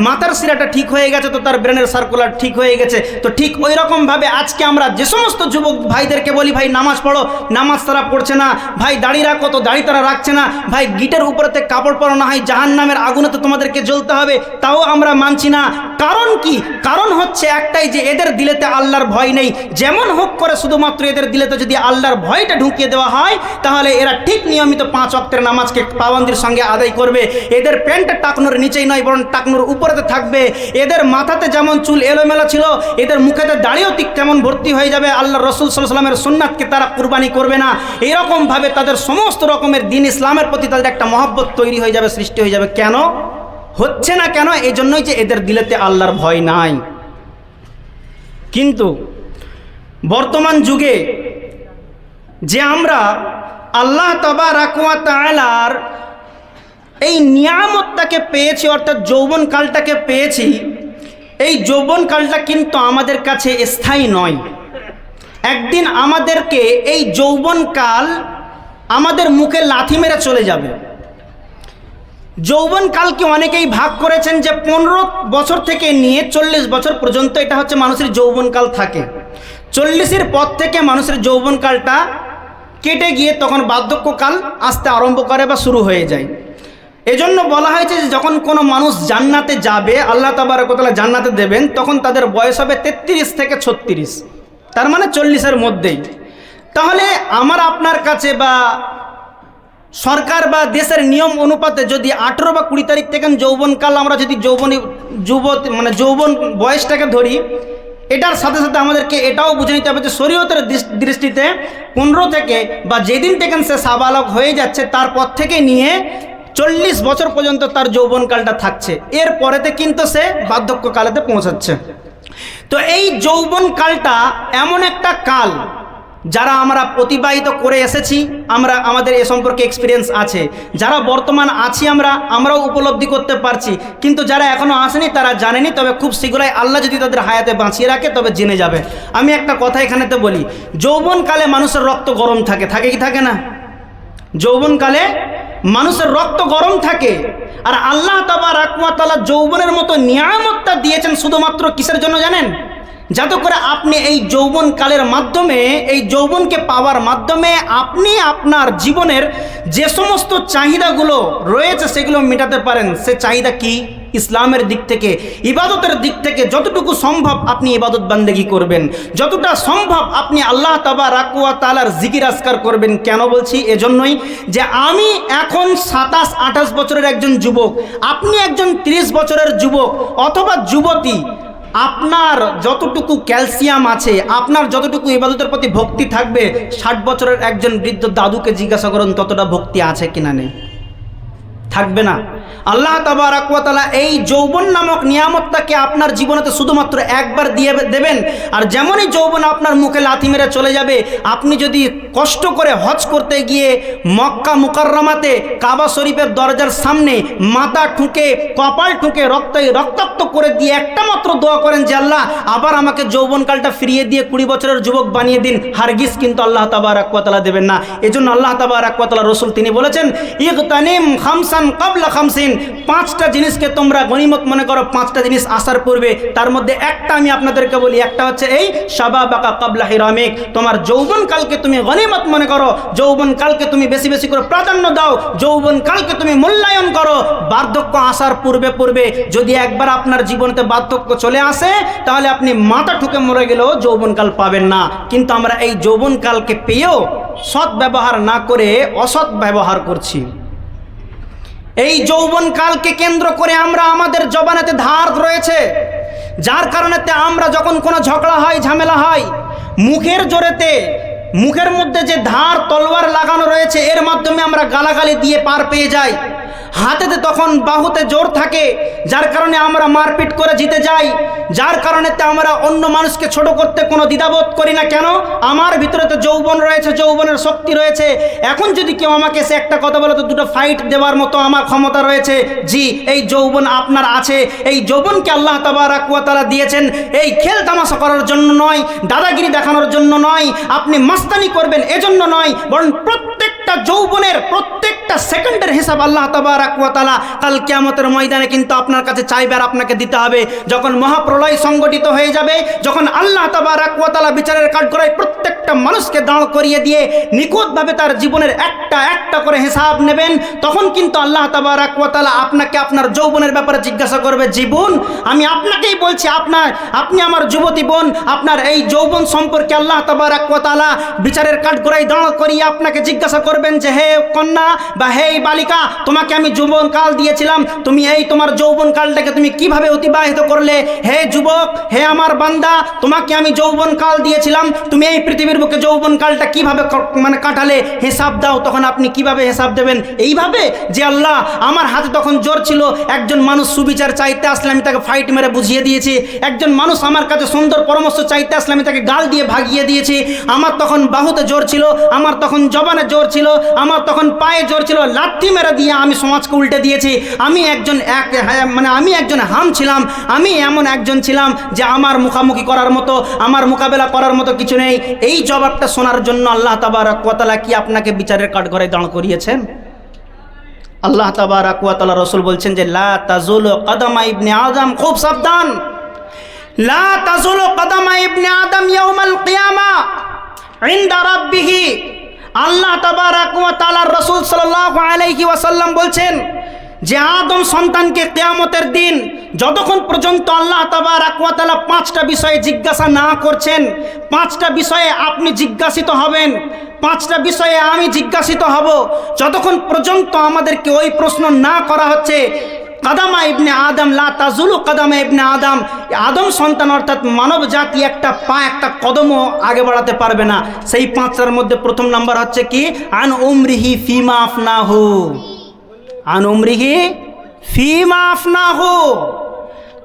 মাথার শিরাটা ঠিক হয়ে গেছে, তো তার ব্রেনের সার্কুলার ঠিক হয়ে গেছে। তো ঠিক ওই রকমভাবে আজকে আমরা যে সমস্ত যুবক ভাইদেরকে বলি ভাই নামাজ পড়ো, নামাজ তারা পড়ছে না, ভাই দাড়ি রাখো, তো দাড়ি তারা রাখছে না, ভাই গিটের উপরেতে কাপড় পরানো হয়, জাহান্নামের আগুনে তো তোমাদেরকে জ্বলতে হবে, তাও আমরা মানছি না। কারণ কি? কারণ হচ্ছে একটাই, যে এদের দিলেতে আল্লাহ আল্লাহর ভয় নেই। যেমন হোক করে শুধুমাত্র এদের দিলেতে যদি আল্লাহর ভয়টা ঢুকিয়ে দেওয়া হয়, তাহলে এরা ঠিক নিয়মিত 5 ওয়াক্তের নামাজকে পাবন্দির সঙ্গে আদায় করবে। এদের প্যান্টটা টাকনুর নিচেই নয়, বরং টাকনুর উপরেতে থাকবে। এদের মাথাতে যেমন চুল এলোমেলো ছিল, এদের মুখেতে দাড়িও ঠিক তেমন ভর্তি হয়ে যাবে। আল্লাহ রসুল সাল্লাল্লাহু আলাইহি ওয়াসাল্লামের সুন্নাতকে তারা কুরবানি করবে না। এরকমভাবে তাদের সমস্ত রকমের দিন ইসলামের প্রতি তাদের একটা মহব্বত তৈরি হয়ে যাবে, সৃষ্টি হয়ে যাবে। কেন হচ্ছে না? কেন? এই জন্যই যে এদের দিলেতে আল্লাহর ভয় নাই। কিন্তু বর্তমান যুগে যে আমরা আল্লাহ তাবারক ওয়া তাআলার এই নিয়ামতটাকে পেয়েছি, অর্থাৎ যৌবনকালটাকে পেয়েছি, এই যৌবনকালটা কিন্তু আমাদের কাছে স্থায়ী নয়। একদিন আমাদেরকে এই যৌবনকাল আমাদের মুখে লাথি মেরে চলে যাবে। যৌবনকালকে অনেকেই ভাগ করেছেন যে 15 বছর থেকে নিয়ে 40 বছর পর্যন্ত এটা হচ্ছে মানুষের যৌবনকাল থাকে। 40-এর পর থেকে মানুষের যৌবনকালটা কেটে গিয়ে তখন বার্ধক্যকাল আসতে আরম্ভ করে বা শুরু হয়ে যায়। এজন্য বলা হয়েছে যে যখন কোনো মানুষ জান্নাতে যাবে, আল্লাহ তাবারক ওয়া তাআলা জান্নাতে দেবেন, তখন তাদের বয়স হবে 33 থেকে 36, তার মানে 40-এর মধ্যেই। তাহলে আমার আপনার কাছে বা সরকার বা দেশের নিয়ম অনুপাতে যদি 18 বা 20 তারিখ থেকে যৌবনকাল আমরা যদি যৌবন বয়সটাকে ধরি, এটার সাথে সাথে আমাদেরকে এটাও বুঝে নিতে হবে যে শরীয়তের দৃষ্টিতে 15 থেকে বা যেদিন থেকে সে সাবালক হয়ে যাচ্ছে তারপর থেকে নিয়ে 40 বছর পর্যন্ত তার যৌবনকালটা থাকছে। এর পরেতে কিন্তু সে বার্ধক্যকালেতে পৌঁছাচ্ছে। তো এই যৌবনকালটা এমন একটা কাল যারা আমরা অতিবাহিত করে এসেছি, আমাদের এ সম্পর্কে এক্সপিরিয়েন্স আছে। যারা বর্তমান আছি আমরাও উপলব্ধি করতে পারছি, কিন্তু যারা এখনও আসেনি তারা জানেনি। তবে খুব শীঘ্রই আল্লাহ যদি তাদের হায়াতে বাঁচিয়ে রাখে তবে জেনে যাবে। আমি একটা কথা এখানেতে বলি, যৌবনকালে মানুষের রক্ত গরম থাকে, থাকে কি থাকে না? যৌবনকালে মানুষের রক্ত গরম থাকে। আর আল্লাহ তাবারক ওয়া তাআলা যৌবনের মতো নিয়ামতটা দিয়েছেন শুধুমাত্র কিসের জন্য জানেন? যাতে করে আপনি এই যৌবনকালের মাধ্যমে, এই যৌবনকে পাওয়ার মাধ্যমে আপনি আপনার জীবনের যে সমস্ত চাহিদাগুলো রয়েছে সেগুলো মেটাতে পারেন। সে চাহিদা কি? ইসলামের দিক থেকে, ইবাদতের দিক থেকে যতটুকু সম্ভব আপনি ইবাদত বান্দেগি করবেন, যতটা সম্ভব আপনি আল্লাহ তাবারক ওয়া তাআলার জিকির আজকার করবেন। কেন বলছি? এজন্যই যে আমি এখন 27-28 বছরের একজন যুবক, আপনি একজন 30 বছরের যুবক অথবা যুবতী, আপনার যতটুকু ক্যালসিয়াম আছে, আপনার যতটুকু ইবাদতের প্রতি ভক্তি থাকবে, 60 বছরের একজন বৃদ্ধ দাদুকে জিজ্ঞাসা করুন ততটা ভক্তি আছে কিনা নেই, থাকবে না। আল্লাহ তাবারক ওয়া তাআলা এই যৌবন নামক নিয়ামতটাকে আপনার জীবনেতে শুধুমাত্র একবার দিয়ে দেবেন। আর যেমনই যৌবন আপনার মুখে লাথি মেরে চলে যাবে, আপনি যদি কষ্ট করে হজ করতে গিয়ে মক্কা মুকাররমাতে কাবা শরীফের দরজার সামনে মাথা ঠুকে, কপাল ঠুকে রক্তাক্ত করে দিয়ে একটা মাত্র দোয়া করেন যে আল্লাহ আবার আমাকে যৌবনকালটা ফিরিয়ে দিয়ে 20 বছরের যুবক বানিয়ে দিন, হারগিজ কিন্তু আল্লাহ তাবারক ওয়া তাআলা দেবেন না। এজন্য আল্লাহ তাবারক ওয়া তাআলা রসুল তিনি বলেছেন, ইগতানিম খামসান কাবলা খামসিন, 5টা জিনিসকে তোমরা গনিমত মনে করো 5টা জিনিস আসার পূর্বে। তার মধ্যে একটা আমি আপনাদেরকে বলি, একটা হচ্ছে এই শাবাবাকা কাবলা হিরামিক, তোমার যৌবনকালকে তুমি গনিমত মনে করো, যৌবনকালকে তুমি বেশি বেশি করে প্রাধান্য দাও, যৌবনকালকে তুমি মূল্যায়ন করো। বার্ধক্য আসার পূর্বে যদি একবার আপনার জীবনেতে বার্ধক্য চলে আসে তাহলে আপনি মাথা ঠুকে মরে গেলেও যৌবনকাল পাবেন না। কিন্তু আমরা এই যৌবনকালকে পেয়েও সৎ ব্যবহার না করে অসৎ ব্যবহার করছি। এই যৌবনকালকে কেন্দ্র করে আমাদের জবানেতে ধার রয়েছে, যার কারণেতে আমরা যখন কোনো ঝগড়া হয়, ঝামেলা হয়, মুখের জোরেতে, মুখের মধ্যে যে ধার তলোয়ার লাগানো রয়েছে এর মাধ্যমে আমরা গালাগালি দিয়ে পার পেয়ে যাই। হাতেতে তখন বাহুতে জোর থাকে, যার কারণে আমরা মারপিট করে জিতে যাই, যার কারণেতে আমরা অন্য মানুষকে ছোট করতে কোনো দ্বিধাবোধ করি না। কেন? আমার ভিতরে তো যৌবন রয়েছে, যৌবনের শক্তি রয়েছে। এখন যদি কেউ আমাকে সে একটা কথা বলে তো দুটো ফাইট দেওয়ার মতো আমার ক্ষমতা রয়েছে। জি, এই যৌবন আপনার আছে। এই যৌবনকে আল্লাহ তাবারক ওয়া তাআলা দিয়েছেন এই খেল তামাশা করার জন্য নয়, দাদাগিরি দেখানোর জন্য নয়, আপনি মাস্তানি করবেন এজন্য নয়, বরং প্রত্যেকটা যৌবনের প্রত্যেকটা প্রত্যেকটা সেকেন্ডের হিসাব আল্লাহ তাবারাক ওয়া তাআলা কাল কিয়ামতের ময়দানে কিন্তু আপনার কাছে চাইবে আর আপনাকে দিতে হবে। যখন মহাপ্রলয় সংগঠিত হয়ে যাবে, যখন আল্লাহ তাবারাক ওয়া তাআলা বিচারের কাঠগড়ায় প্রত্যেকটা মানুষকে দাঁড় করিয়ে দিয়ে নিখুঁতভাবে তার জীবনের একটা একটা করে হিসাব নেবেন, তখন কিন্তু আল্লাহ তাবারাক ওয়া তাআলা আপনাকে আপনার যৌবনের ব্যাপারে জিজ্ঞাসা করবে। জীবন, আমি আপনাকেই বলছি, আপনি আমার যুবতী বোন, আপনার এই যৌবন সম্পর্কে আল্লাহ তাবারাক ওয়া তাআলা বিচারের কাঠগড়ায় দাঁড় করিয়ে আপনাকে জিজ্ঞাসা করবেন যে হে কন্যা বা হে বালিকা, তোমাকে আমি যৌবন কাল দিয়েছিলাম, তুমি এই তোমার যৌবন কালটাকে তুমি কিভাবে অতিবাহিত করলে? হে যুবক, হে আমার বান্দা, তোমাকে আমি যৌবন কাল দিয়েছিলাম, তুমি এই পৃথিবীর বুকে যৌবন কালটা কিভাবে কাটালে? হিসাব দাও। তখন আপনি কিভাবে হিসাব দেবেন? এইভাবে যে আল্লাহ, আমার হাতে তখন জোর ছিল, একজন মানুষ সুবিচার চাইতে আসলে আমি তাকে ফাইট মেরে বুঝিয়ে দিয়েছি, একজন মানুষ আমার কাছে সুন্দর পরামর্শ চাইতে আসলে আমি তাকে গাল দিয়ে ভাগিয়ে দিয়েছি, আমার তখন বাহুতে জোর ছিল, আমার তখন জবানে জোর ছিল, আমার তখন পায়ে জোর ছিল, লাথি মেরে দিয়ে আমি সমাজকে উল্টে দিয়েছি। আমি একজন হাম ছিলাম, আমি এমন একজন ছিলাম যে আমার মুখামুখি করার মতো, আমার মোকাবেলা করার মতো কিছু নেই। এই জবাবটা শোনার জন্য আল্লাহ তাবারাক ওয়া তাআলা কি আপনাকে বিচারের কাঠগড়ায় দাঁড় করিয়েছেন? আল্লাহ তাবারাক ওয়া তাআলা রাসূল বলছেন যে লা তাজুলু কদামা ইবনে আদম, খুব সাবধান, লা তাজুলু কদামা ইবনে আদম ইয়াউমাল কিয়ামা ইনদা রাব্বিহি। আল্লাহ তাবারাক ওয়া তাআলার রাসূল সাল্লাল্লাহু আলাইহি ওয়াসাল্লাম বলছেন যে আদম সন্তানকে কিয়ামতের দিন যতক্ষণ পর্যন্ত আল্লাহ তাবারাক ওয়া তাআলা 5টা বিষয়ে জিজ্ঞাসা না করছেন, 5টা বিষয়ে আপনি জিজ্ঞাসিত হবেন, 5টা বিষয়ে আমি জিজ্ঞাসিত হব, যতক্ষণ পর্যন্ত আমাদেরকে ওই প্রশ্ন না করা হচ্ছে, কাদামা ইবনে আদম লা তাজুলু কাদামা ইবনে আদম, আদম সন্তান অর্থাৎ মানব জাতি একটা পা, একটা কদমও আগে বাড়াতে পারবে না। সেই 5টার মধ্যে প্রথম নাম্বার হচ্ছে কি? আন উমরিহি ফিমা আফনাহু, আন উমরিহি ফিমা আফনাহু।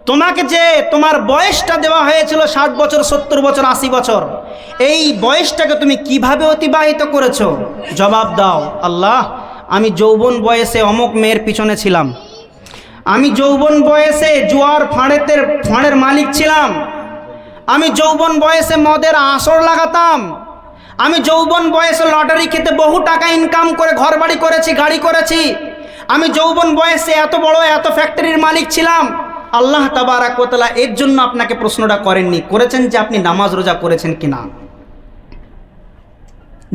তোমাকে যে তোমার বয়সটা দেওয়া হয়েছিল 60 বছর, 70 বছর, 80 বছর, এই বয়সটাকে তুমি কিভাবে অতিবাহিত করেছো? জবাব দাও। আল্লাহ, আমি যৌবন বয়সে অমুক মেয়ের পিছনে ছিলাম, আমি যৌবন বয়সে জুয়ার ফাঁড়ের মালিক ছিলাম, আমি যৌবন বয়সে মদের আসর লাগাতাম, আমি যৌবন বয়সে লটারি খেতে বহু টাকা ইনকাম করে ঘর বাড়ি করেছি, গাড়ি করেছি, আমি যৌবন বয়সে এত বড় এত ফ্যাক্টরির মালিক ছিলাম। আল্লাহ তাবারাক ওয়া তাআলা এর জন্য আপনাকে প্রশ্নটা করেননি, করেছেন যে আপনি নামাজ রোজা করেছেন কিনা।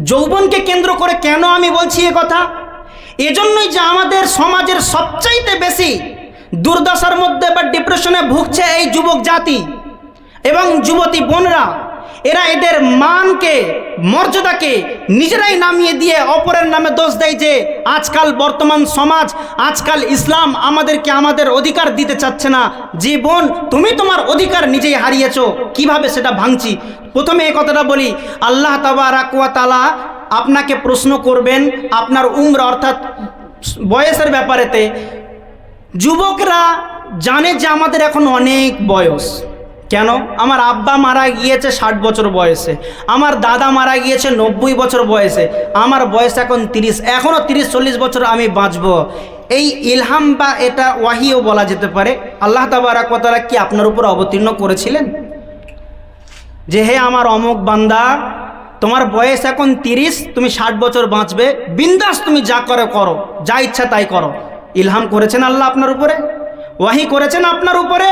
যৌবনকে কেন্দ্র করে কেন আমি বলছি এ কথা? এজন্যই যে আমাদের সমাজের সবচাইতে বেশি দুর্দশার মধ্যে বা ডিপ্রেশনে ভুগছে এই যুবক জাতি এবং যুবতী বোনরা। এরা এদের মানকে, মর্যাদাকে নিজেরাই নামিয়ে দিয়ে অপরের নামে দোষ দেয় যে আজকাল বর্তমান সমাজ, আজকাল ইসলাম আমাদেরকে আমাদের অধিকার দিতে চাচ্ছে না। যে বোন, তুমি তোমার অধিকার নিজেই হারিয়েছো, কিভাবে সেটা ভাঙছি? প্রথমে এই কথাটা বলি, আল্লাহ তাবারাক ওয়া তাআলা আপনাকে প্রশ্ন করবেন আপনার উম্র অর্থাৎ বয়সের ব্যাপারেতে। যুবকরা জানে যে আমাদের এখন অনেক বয়স। কেন? আমার আব্বা মারা গিয়েছে 60 বছর বয়সে, আমার দাদা মারা গিয়েছে 90 বছর বয়সে, আমার বয়স এখন 30, এখনও 30-40 বছর আমি বাঁচব। এই ইলহাম বা এটা ওয়াহিও বলা যেতে পারে। আল্লাহ তাবারাক ওয়া তাআলা কি আপনার উপর অবতীর্ণ করেছিলেন যে হে আমার অমুক বান্দা, তোমার বয়স এখন 30, তুমি 60 বছর বাঁচবে, বিন্দাস তুমি যা করে করো, যা ইচ্ছা তাই করো? ইলহাম করেছেন আল্লাহ আপনার উপরে? ওয়াহি করেছেন আপনার উপরে?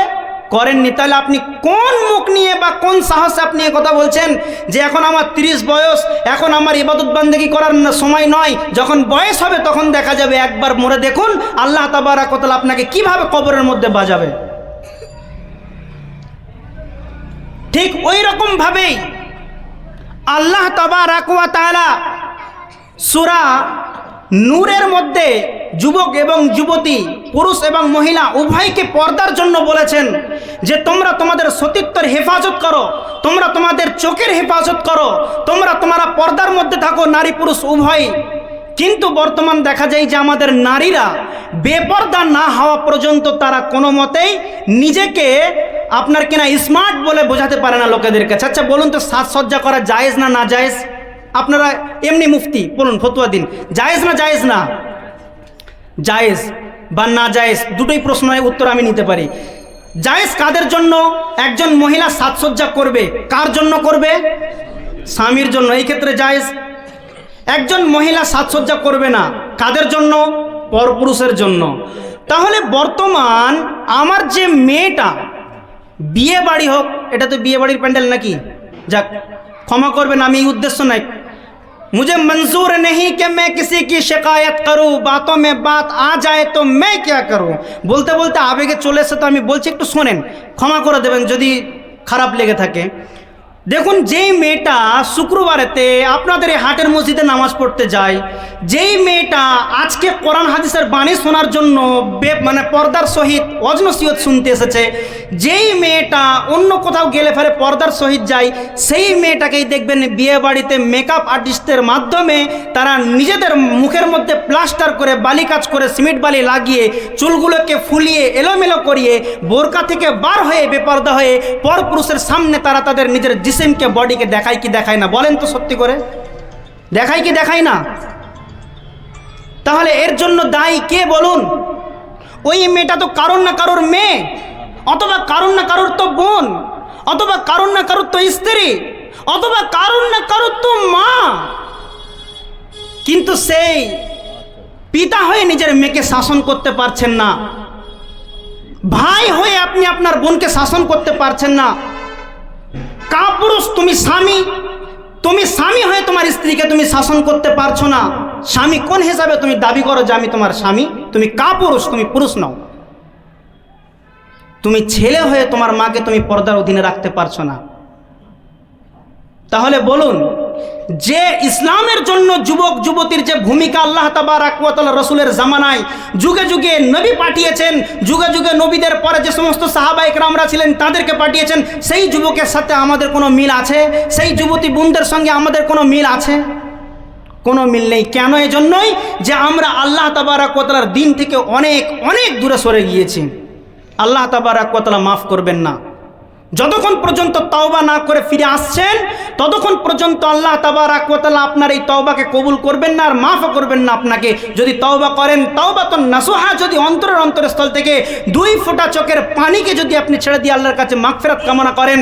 করেননি। তাহলে আপনি কোন মুখ নিয়ে বা কোন সাহসে আপনি এ কথা বলছেন যে এখন আমার 30 বয়স, এখন আমার ইবাদত বান্দেগি করার সময় নয়, যখন বয়স হবে তখন দেখা যাবে। একবার মরে দেখুন আল্লাহ তাবারাক ওয়া তাআলা আপনাকে কিভাবে কবরের মধ্যে বাজাবে। ঠিক ওই রকম ভাবেই আল্লাহ তাবারাক ওয়া তাআলা সূরা নূরের মধ্যে যুবক এবং যুবতী, পুরুষ এবং মহিলা উভয়কে পর্দার জন্য বলেছেন যে তোমরা তোমাদের সতীত্বের হেফাজত করো, তোমরা তোমাদের চোখের হেফাজত করো, তোমরা পর্দার মধ্যে থাকো, নারী পুরুষ উভয়। কিন্তু বর্তমান দেখা যায় যে আমাদের নারীরা বেপর্দা না হওয়া পর্যন্ত তারা কোনো মতেই নিজেকে আপনার কিনা স্মার্ট বলে বোঝাতে পারে না লোকেদের কাছে। আচ্ছা বলুন তো, সাজসজ্জা করা জায়েজ না না জায়েজ? আপনারা এমনি মুফতি বলুন, ফতোয়া দিন, জায়েজ না জায়েজ না? জায়েজ বা না জায়েজ দুটোই প্রশ্নের উত্তর আমি নিতে পারি। জায়েজ কাদের জন্য? একজন মহিলা সাজসজ্জা করবে, কার জন্য করবে? স্বামীর জন্য, এই ক্ষেত্রে জায়েজ। একজন মহিলা সাজসজ্জা করবে না, কাদের জন্য? পরপুরুষের জন্য। তাহলে বর্তমান আমার যে মেয়েটা, বিয়ে বাড়ি হোক, এটা তো বিয়ে বাড়ির প্যান্ডেল নাকি, যাক ক্ষমা করবেন, আমি এই উদ্দেশ্য নাই, मुझे मंजूर नहीं कि मैं किसी की शिकायत करूं, बातों में बात आ जाए तो मैं क्या करूं। বলতে বলতে আবেগে চলে এসে তো আমি বলছি, একটু শোনেন, ক্ষমা করে দেবেন যদি খারাপ লেগে থাকে। দেখুন, যেই মেয়েটা শুক্রবারেতে আপনাদের এই হাটের মসজিদে নামাজ পড়তে যায়, যেই মেয়েটা আজকে কোরআন হাদিসের বাণী শোনার জন্য মানে পর্দার সহিত ওয়াজ নসিহত শুনতে এসেছে, যেই মেয়েটা অন্য কোথাও গেলে ফেরে পর্দার সহিত যায়, সেই মেয়েটাকেই দেখবেন বিয়ে বাড়িতে মেকআপ আর্টিস্টের মাধ্যমে তারা নিজেদের মুখের মধ্যে প্লাস্টার করে, বালি কাজ করে, সিমেন্ট বালি লাগিয়ে, চুলগুলোকে ফুলিয়ে এলোমেলো করিয়ে, বোরকা থেকে বার হয়ে বেপর্দা হয়ে পরপুরুষের সামনে তারা তাদের নিজের জিসিমকে, বডিকে দেখায় কি দেখায় না? বলেন তো সত্যি করে, দেখায় কি দেখায় না? তাহলে এর জন্য দায়ী কে বলুন? ওই মেয়েটা তো কারোর না কারোর মেয়ে, অথবা কারোর না কারোর তো বোন, অথবা কারোর না কারোর তো স্ত্রী, অথবা কারোর না কারোর তো মা। কিন্তু সেই পিতা হয়ে নিজের মেয়েকে শাসন করতে পারছেন না, ভাই হয়ে আপনি আপনার বোনকে শাসন করতে পারছেন না। কাপুরুষ তুমি স্বামী হয়ে তোমার স্ত্রীকে তুমি শাসন করতে পারছো না। স্বামী কোন হিসাবে তুমি দাবি করো যে আমি তোমার স্বামী? তুমি কাপুরুষ, তুমি পুরুষ নও। তুমি ছেলে হয়ে তোমার মাকে তুমি পর্দার অধীনে রাখতে পারছো না। তাহলে বলুন, যে ইসলামের জন্য যুবক যুবতীর যে ভূমিকা আল্লাহ তাবারক ওয়া তাআলা রসুলের জামানায় যুগে যুগে নবী পাঠিয়েছেন, যুগে যুগে নবীদের পরে যে সমস্ত সাহাবায়ে কেরামরা ছিলেন তাদেরকে পাঠিয়েছেন, সেই যুবকের সাথে আমাদের কোনো মিল আছে? সেই যুবতী বোনদের সঙ্গে আমাদের কোনো মিল আছে? কোনো মিল নেই। কেন? এজন্যই যে আমরা আল্লাহ তাবারক ওয়া তাআলার দিন থেকে অনেক অনেক দূরে সরে গিয়েছি। আল্লাহ তাবারক ওয়া তাআলা মাফ করবেন না। যতক্ষণ পর্যন্ত তওবা না করে ফিরে আসছেন, ততক্ষণ পর্যন্ত আল্লাহ তাবারক ওয়া তাআলা আপনার এই তওবাকে কবুল করবেন না, আর মাফও করবেন না আপনাকে। যদি তওবা করেন, তওবাতুন নাসুহা, যদি অন্তরের অন্তরস্থল থেকে 2 ফোঁটা চোখের পানিকে যদি আপনি ছেড়ে দিয়ে আল্লাহর কাছে মাগফিরাত কামনা করেন,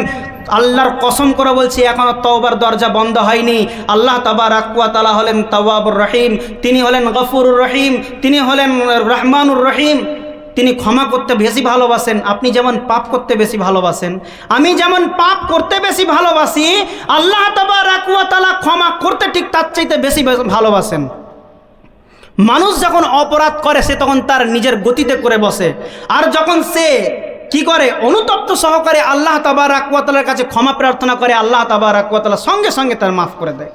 আল্লাহর কসম করে বলছি, এখনো তওবার দরজা বন্ধ হয়নি। আল্লাহ তাবারক ওয়া তাআলা হলেন তাওয়াবুর রহিম, তিনি হলেন গফুরুর রহিম, তিনি হলেন রহমানুর রহিম। তিনি ক্ষমা করতে বেশি ভালোবাসেন। আপনি যেমন পাপ করতে বেশি ভালোবাসেন, আমি যেমন পাপ করতে বেশি ভালোবাসি, আল্লাহ তাবারক ওয়া তাআলা ক্ষমা করতে ঠিক তার চাইতে বেশি ভালোবাসেন। মানুষ যখন অপরাধ করে সে তখন তার নিজের গতিতে করে বসে, আর যখন সে কি করে, অনুতপ্ত সহকারে আল্লাহ তাবারক ওয়া তাআলার কাছে ক্ষমা প্রার্থনা করে, আল্লাহ তাবারক ওয়া তাআলা সঙ্গে সঙ্গে তার মাফ করে দেয়।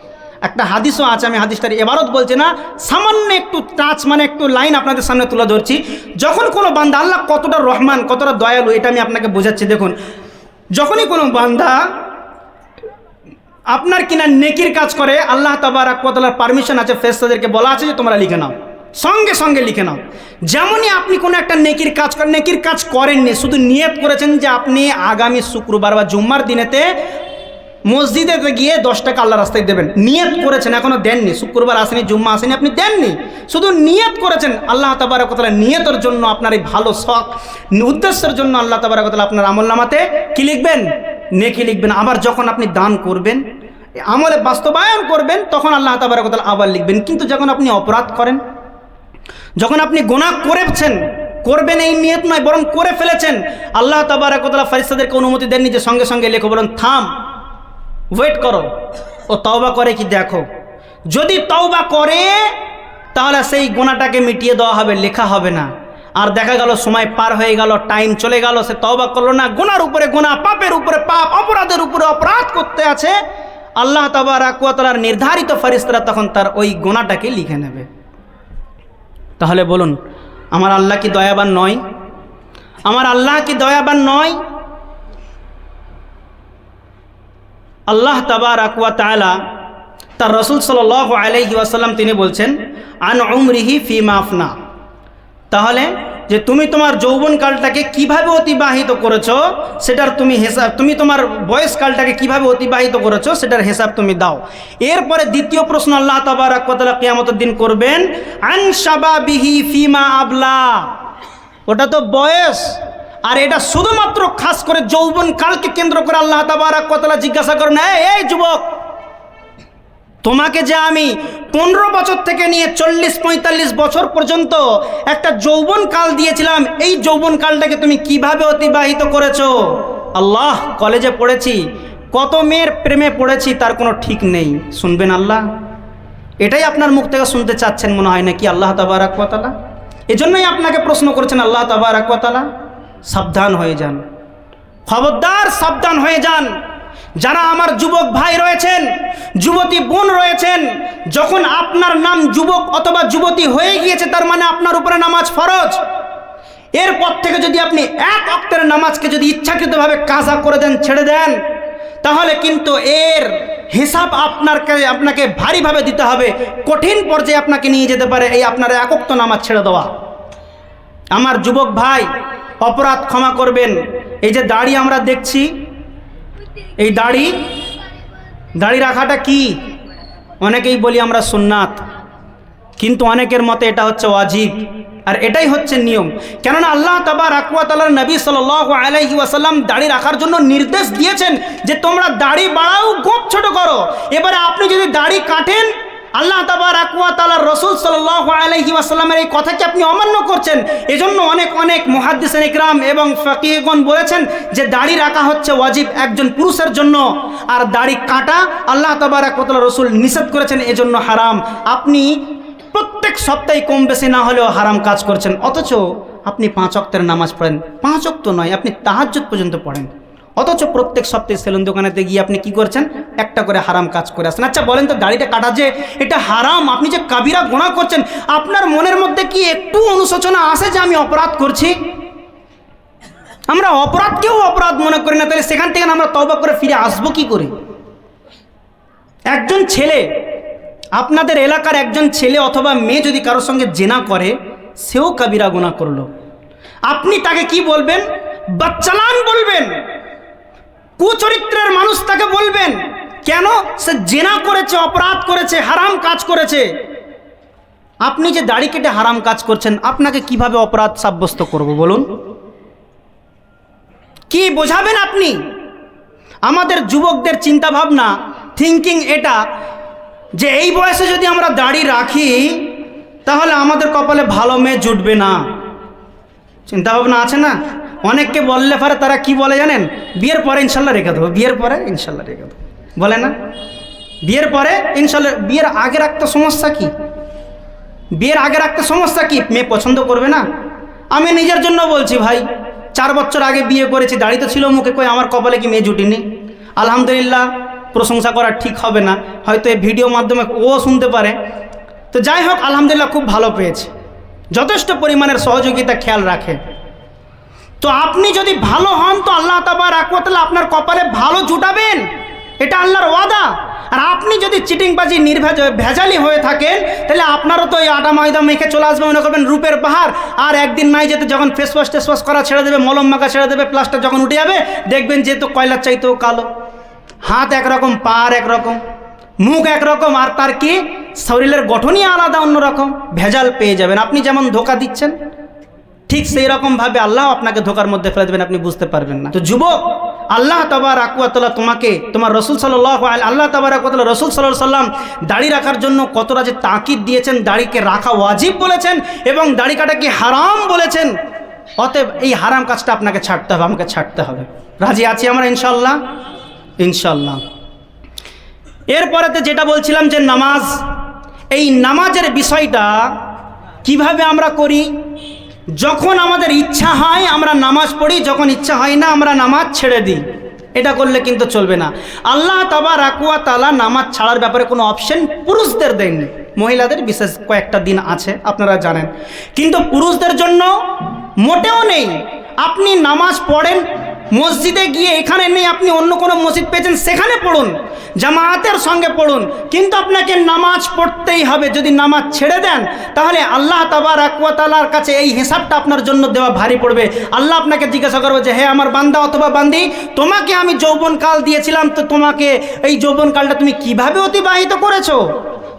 একটা হাদিসও আছে, আমি হাদিসটার ইবারত বলছি না, সামান্য একটু টাচ মানে একটু লাইন আপনাদের সামনে তুলে ধরছি। যখন কোনো বান্দা, আল্লাহ কতটা রহমান, কতটা দয়ালু, এটা আমি আপনাকে বোঝাচ্ছি। দেখুন, যখনই কোনো বান্দা আপনার কিনা নেকির কাজ করে, আল্লাহ তাবারক ওয়া তাআলার পারমিশন আছে, ফেরেশতাদেরকে বলা আছে যে তোমরা লিখে নাও, সঙ্গে সঙ্গে লিখে নাও। যেমনই আপনি কোনো একটা নেকির কাজ করেন, নেকির কাজ করেননি, শুধু নিয়ত করেছেন যে আপনি আগামী শুক্রবার বা জুম্মার দিনেতে মসজিদে গিয়ে 10 টাকা আল্লাহ রাস্তায় দেবেন, নিয়ত করেছেন, এখনো দেননি, শুক্রবার আসেনি, জুম্মা আসেনি, আপনি দেননি, শুধু নিয়ত করেছেন। আল্লাহ তাবারক ওয়া তাআলা নিয়তের জন্য, আপনার এই ভালো শখ উদ্দেশ্যের জন্য আল্লাহ তাবারক ওয়া তাআলা আপনার আমলনামাতে কি লিখবেন? নেকি লিখবেন। আবার যখন আপনি দান করবেন, আমলে বাস্তবায়ন করবেন, তখন আল্লাহ তাবারক ওয়া তাআলা আবার লিখবেন। কিন্তু যখন আপনি অপরাধ করেন, যখন আপনি গুনাহ করেছেন, করবেন এই নিয়ত নয়, বরং করে ফেলেছেন, আল্লাহ তাবারক ওয়া তাআলা ফেরেশতাদেরকে অনুমতি দেননি যে সঙ্গে সঙ্গে লেখো, বরং থাম, ওয়েট করো, ও তওবা করে কি দেখো। যদি তওবা করে তাহলে সেই গুনাহটাকে মিটিয়ে দেওয়া হবে, লেখা হবে না। আর দেখা গেল সময় পার হয়ে গেল, টাইম চলে গেল, সে তওবা করলো না, গুনার উপরে গুনাহ, পাপের উপরে পাপ, অপরাধের উপরে অপরাধ করতে আছে। আল্লাহ তাবারক ওয়া তাআলার নির্ধারিত ফেরেশতারা তখন তার ওই গুনাহটাকে লিখে নেবে। তাহলে বলুন, আমার আল্লাহ কি দয়াবান নয়? আমার আল্লাহ কি দয়াবান নয়? আল্লাহ তাবারক ওয়া তাআলা তার রাসূল সাল্লাল্লাহু আলাইহি ওয়াসাল্লাম তিনি বলছেন, আন উমরিহি ফিমা আফনা। তাহলে যে তুমি তোমার যৌবনকালটাকে কিভাবে অতিবাহিত করেছো সেটার তুমি হিসাব, তুমি তোমার বয়সকালটাকে কিভাবে অতিবাহিত করেছো সেটার হিসাব তুমি দাও। এরপরে দ্বিতীয় প্রশ্ন আল্লাহ তাবারক ওয়া তাআলা কিয়ামতের দিন করবেন, আন শাবাবিহি ফিমা আবলা। ওটা তো বয়স, আর এটা শুধুমাত্র খাস করে যৌবনকালকে কেন্দ্র করে আল্লাহ তাবারক ওয়া তাআলা জিজ্ঞাসা করেন, এই যুবক, তোমাকে যে আমি 15 বছর থেকে নিয়ে 40-45 বছর পর্যন্ত একটা যৌবনকাল দিয়েছিলাম, এই যৌবনকালটাকে তুমি কিভাবে অতিবাহিত করেছো? আল্লাহ, কলেজে পড়েছি, কত মেয়ের প্রেমে পড়েছি তার কোনো ঠিক নেই। শুনবেন আল্লাহ? এটাই আপনার মুখ থেকে শুনতে চাচ্ছেন মনে হয় নাকি আল্লাহ তাবারাক ওয়া তাআলা? এজন্যই আপনাকে প্রশ্ন করেছেন আল্লাহ তাবারাক ওয়া তাআলা। সাবধান হয়ে যান, খবরদার সাবধান হয়ে যান। যারা আমার যুবক ভাই রয়েছেন, যুবতী বোন রয়েছেন, যখন আপনার নাম যুবক অথবা যুবতী হয়ে গিয়েছে তার মানে আপনার উপরে নামাজ ফরজ। এরপর থেকে যদি আপনি এক ওয়াক্তের নামাজকে যদি ইচ্ছাকৃতভাবে কাজা করে দেন, ছেড়ে দেন, তাহলে কিন্তু এর হিসাব আপনাকে ভারীভাবে দিতে হবে, কঠিন পর্যায়ে আপনাকে নিয়ে যেতে পারে এই আপনার এক ওয়াক্ত নামাজ ছেড়ে দেওয়া। আমার যুবক ভাই, অপরাধ ক্ষমা করবেন। এই যে দাড়ি আমরা দেখছি, এই দাড়ি রাখাটা কি? অনেকেই বলি আমরা সুন্নাত, কিন্তু অনেকের মতে এটা হচ্ছে ওয়াজিব, আর এটাই হচ্ছে নিয়ম। কেননা আল্লাহ তাবারক ওয়া তাআলার নবী সাল্লাল্লাহু আলাইহি ওয়াসাল্লাম দাড়ি রাখার জন্য নির্দেশ দিয়েছেন যে তোমরা দাড়ি বাড়াও, গোঁফ ছোট করো। এবারে আপনি যদি দাড়ি কাটেন, আল্লাহ তাবারক ওয়া তাআলার রাসূল সাল্লাল্লাহু আলাইহি ওয়াসাল্লামের এই কথাকে আপনি অমান্য করছেন। এজন্য অনেক মুহাদ্দিসিন ইকরাম এবং ফাকিহগণ বলেছেন যে দাড়ি রাখা হচ্ছে ওয়াজিব একজন পুরুষের জন্য, আর দাড়ি কাটা আল্লাহ তাবারক ওয়া তাআলার রাসূল নিষেধ করেছেন, এজন্য হারাম। আপনি প্রত্যেক সপ্তাহে কম বেশি না হলেও হারাম কাজ করছেন, অথচ আপনি 5 ওয়াক্তের নামাজ পড়েন। 5 ওয়াক্ত নয়, আপনি তাহাজ্জুদ পর্যন্ত পড়েন, অথচ প্রত্যেক সপ্তাহে সেলুন দোকানেতে গিয়ে আপনি কি করছেন? একটা করে হারাম কাজ করে আসেন। আচ্ছা বলেন তো, দাড়িটা কাটা যে এটা হারাম, আপনি যে কাবিরা গুনাহ করছেন, আপনার মনের মধ্যে কি একটু অনুশোচনা আসে যে আমি অপরাধ করছি? আমরা অপরাধকেও অপরাধ মনে করি না, তাহলে সেখান থেকে আমরা তওবা করে ফিরে আসবো কি করে? একজন ছেলে, আপনাদের এলাকার একজন ছেলে অথবা মেয়ে যদি কারোর সঙ্গে জেনা করে, সেও কাবিরা গুনাহ করলো, আপনি তাকে কি বলবেন? বাচ্চালান বলবেন, কুচরিত্রের মানুষ তাকে বলবেন। কেন? সে জেনা করেছে, অপরাধ করেছে, হারাম কাজ করেছে। আপনি যে দাড়ি কেটে হারাম কাজ করছেন, আপনাকে কিভাবে অপরাধ সাব্যস্ত করব বলুন? কি বোঝাবেন আপনি? আমাদের যুবকদের চিন্তা ভাবনা, থিঙ্কিং এটা যে এই বয়সে যদি আমরা দাড়ি রাখি তাহলে আমাদের কপালে ভালো মেয়ে জুটবে না। চিন্তা ভাবনা আছে না? অনেককে বললে পরে তারা কি বলে জানেন? বিয়ের পরে ইনশাল্লাহ রেখে দেবো, বিয়ের পরে ইনশাল্লাহ রেখে দেবো, বলে না? বিয়ের পরে ইনশাল্লাহ। বিয়ের আগে রাখতে সমস্যা কি? বিয়ের আগে রাখতে সমস্যা কি? মেয়ে পছন্দ করবে না? আমি নিজের জন্য বলছি ভাই, 4 বছর আগে বিয়ে করেছি, দাড়ি তো ছিল মুখে, কই আমার কপালে কি মেয়ে জুটিনি? আলহামদুলিল্লাহ। প্রশংসা করা ঠিক হবে না, হয়তো এই ভিডিও মাধ্যমে ও শুনতে পারে, তো যাই হোক আলহামদুলিল্লাহ খুব ভালো পেয়েছে, যথেষ্ট পরিমাণের সহযোগিতা খেয়াল রাখে। তো আপনি যদি ভালো হন তো আল্লাহ তাবারক ওয়া তাআলা আপনার কপালে ভালো জুটাবেন, এটা আল্লাহর ওয়াদা। আর আপনি যদি চিটিংবাজি ভেজালি হয়ে থাকেন, তাহলে আপনারও তো এই আটা ময়দা মেখে চলে আসবে, মনে করবেন রূপের পাহাড়। আর একদিন নাই যেতে যখন ফেস ওয়াশ করা ছেড়ে দেবে, মলম মাখা ছেড়ে দেবে, প্লাস্টার যখন উঠে যাবে, দেখবেন যে তো কয়লার চাইতেও কালো। হাত একরকম, পা একরকম, মুখ একরকম, আর তার কি শরীরের গঠনই আলাদা, অন্যরকম। ভেজাল পেয়ে যাবেন। আপনি যেমন ধোকা দিচ্ছেন, ঠিক সেই রকমভাবে আল্লাহ আপনাকে ধোকার মধ্যে ফেলে দেবেন, আপনি বুঝতে পারবেন না। তো যুবক, আল্লাহ তাবারক ওয়া তাআলা তোমাকে, তোমার রাসূল সাল্লাল্লাহু আলাইহি, আল্লাহ তাবারক ওয়া তাআলা রাসূল সাল্লাল্লাহু আলাইহি সাল্লাম দাড়ি রাখার জন্য কতটা যে তাকিদ দিয়েছেন, দাড়িকে রাখা ওয়াজিব বলেছেন এবং দাড়ি কাটাকে হারাম বলেছেন। অতএব এই হারাম কাজটা আপনাকে ছাড়তে হবে, আমাকে ছাড়তে হবে। রাজি আছি আমরা ইনশাআল্লাহ? ইনশাআল্লাহ। এরপরেতে যেটা বলছিলাম যে নামাজ, এই নামাজের বিষয়টা কিভাবে আমরা করি? যখন আমাদের ইচ্ছা হয় আমরা নামাজ পড়ি, যখন ইচ্ছা হয় না আমরা নামাজ ছেড়ে দিই। এটা করলে কিন্তু চলবে না। আল্লাহ তাবারক ওয়া তাআলা নামাজ ছাড়ার ব্যাপারে কোনো অপশন পুরুষদের দেননি, মহিলাদের বিশেষ কয়েকটা দিন আছে আপনারা জানেন, কিন্তু পুরুষদের জন্য মোটেও নেই। আপনি নামাজ পড়েন, মসজিদে গিয়ে এখানে নেই, আপনি অন্য কোনো মসজিদ পেয়েছেন সেখানে পড়ুন, জামাতের সঙ্গে পড়ুন, কিন্তু আপনাকে নামাজ পড়তেই হবে। যদি নামাজ ছেড়ে দেন তাহলে আল্লাহ তাবারক ওয়া তাআলার কাছে এই হিসাবটা আপনার জন্য দেওয়া ভারী পড়বে। আল্লাহ আপনাকে জিজ্ঞাসা করবে যে হে আমার বান্দা অথবা বান্দি, তোমাকে আমি যৌবনকাল দিয়েছিলাম, তো তোমাকে এই যৌবনকালটা তুমি কিভাবে অতিবাহিত করেছো?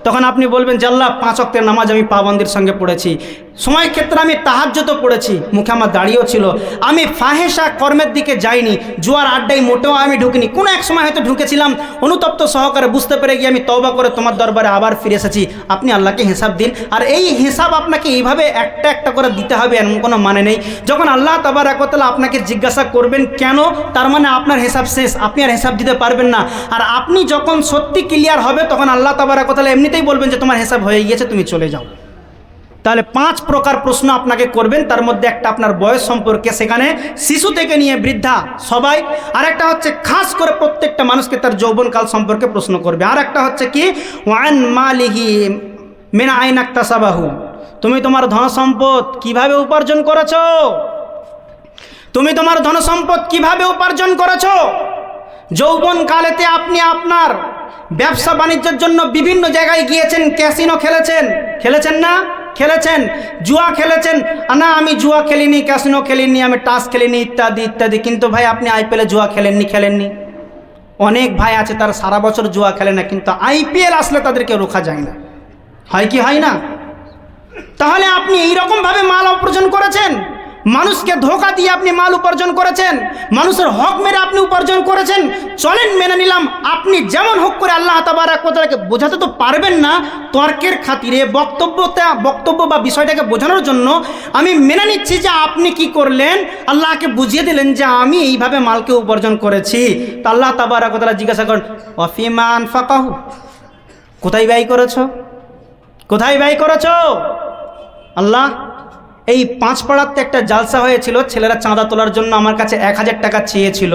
তখন আপনি বলবেন যে আল্লাহ 5 ওয়াক্তের নামাজ আমি পাবন্দির সঙ্গে পড়েছি। সময় ক্ষেত্রে আমি তাহাজ্জুদও পড়েছি, মুখে আমার দাড়িও ছিল, আমি ফাহেসা কর্মের দিকে যাইনি, জুয়ার আড্ডায় মোটেও আমি ঢুকিনি। কোনো এক সময় হয়তো ঢুকেছিলাম, অনুতপ্ত সহকারে বুঝতে পেরে গিয়ে আমি তওবা করে তোমার দরবারে আবার ফিরে এসেছি। আপনি আল্লাহকে হিসাব দিন, আর এই হিসাব আপনাকে এইভাবে একটা একটা করে দিতে হবে এমন কোনো মানে নেই। যখন আল্লাহ তাবারক ওয়া তাআলা আপনাকে জিজ্ঞাসা করবেন কেন, তার মানে আপনার হিসাব শেষ, আপনি আর হিসাব দিতে পারবেন না। আর আপনি যখন সত্যি ক্লিয়ার হবে তখন আল্লাহ তাবারক ওয়া তাআলা এমনিতেই বলবেন যে তোমার হিসাব হয়ে গিয়েছে, তুমি চলে যাও। তাহলে 5 প্রকার প্রশ্ন আপনাকে করবেন, তার মধ্যে একটা আপনার বয়স সম্পর্কে, সেখানে শিশু থেকে নিয়ে বৃদ্ধা সবাই। আর একটা হচ্ছে খাস করে প্রত্যেকটা মানুষকে তার যৌবনকাল সম্পর্কে প্রশ্ন করবে। আর একটা হচ্ছে কি, ওয়ান মালিহি মিন আইন ইকতাসাবাহু, তুমি তোমার ধন সম্পদ কিভাবে উপার্জন করেছো, তুমি তোমার ধন সম্পদ কিভাবে উপার্জন করেছো। যৌবনকালেতে আপনি আপনার ব্যবসা বাণিজ্যের জন্য বিভিন্ন জায়গায় গিয়েছেন, ক্যাসিনো খেলেছেন, খেলেছেন না? খেলেছেন। জুয়া খেলেছেন না? আমি জুয়া খেলিনি, ক্যাসিনো খেলিনি, আমি টাস খেলিনি, ইত্যাদি ইত্যাদি। কিন্তু ভাই আপনি আইপিএলে জুয়া খেলেননি। অনেক ভাই আছে তারা সারা বছর জুয়া খেলে না, কিন্তু আইপিএল আসলে তাদেরকে রোখা যায় না। হয় কি হয় না? তাহলে আপনি এইরকমভাবে মাল উপার্জন করেছেন, মানুষকে ধোঁকা দিয়ে আপনি মাল উপার্জন করেছেন, মানুষের হক মেরে আপনি উপার্জন করেছেন। চলেন মেনে নিলাম আপনি যেমন হোক করে আল্লাহ তাবারক ওয়া তাআলাকে বোঝাতে তো পারবেন না, তর্কের খাতিরে বক্তব্য বা বিষয়টাকে বোঝানোর জন্য আমি মেনে নিচ্ছি যে আপনি কি করলেন, আল্লাহকে বুঝিয়ে দিলেন যে আমি এইভাবে মালকে উপার্জন করেছি। তা আল্লাহ তাবারক ওয়া তাআলা জিজ্ঞাসা করেন ওয়াফিমা আনফাকাহু, কোথায় ব্যয় করেছো, কোথায় ব্যয় করেছো? আল্লাহ, এই 5 পাড়াতে একটা জালসা হয়েছিল, ছেলেরা চাঁদা তোলার জন্য আমার কাছে 1000 টাকা চেয়েছিল,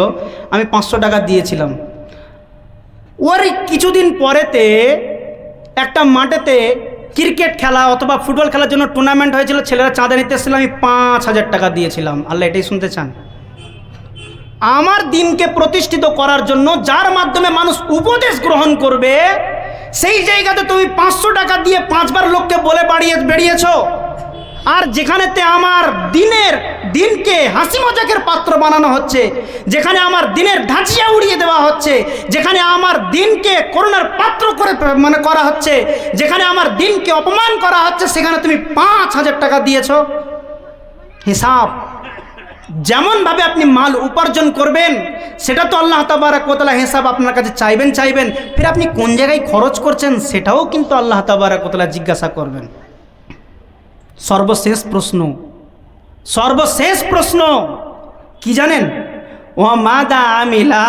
আমি 500 টাকা দিয়েছিলাম। ওর কিছুদিন পরেতে একটা মাঠেতে ক্রিকেট খেলা অথবা ফুটবল খেলার জন্য টুর্নামেন্ট হয়েছিল, ছেলেরা চাঁদা নিতে এসেছিল, আমি 5000 টাকা দিয়েছিলাম। আল্লাহ এটাই শুনতে চান? আমার দিনকে প্রতিষ্ঠিত করার জন্য যার মাধ্যমে মানুষ উপদেশ গ্রহণ করবে, সেই জায়গাতে তুমি 500 টাকা দিয়ে 5 বার লোককে বলে বেরিয়েছো। আর যেখানেতে আমার দিনকে হাসি মজাকের পাত্র বানানো হচ্ছে, যেখানে আমার দিনের ধাঁচিয়া উড়িয়ে দেওয়া হচ্ছে, যেখানে আমার দিনকে করুণার পাত্র করে করা হচ্ছে, যেখানে আমার দিনকে অপমান করা হচ্ছে, সেখানে তুমি 5000 টাকা দিয়েছো। হিসাব যেমনভাবে আপনি মাল উপার্জন করবেন সেটা তো আল্লাহ তাবারক ওয়া তাআলা হিসাব আপনার কাছে চাইবেন। ফির আপনি কোন জায়গায় খরচ করছেন সেটাও কিন্তু আল্লাহ তাবারক ওয়া তাআলা জিজ্ঞাসা করবেন। সর্বশেষ প্রশ্ন কি জানেন? ও মাদা আমিলা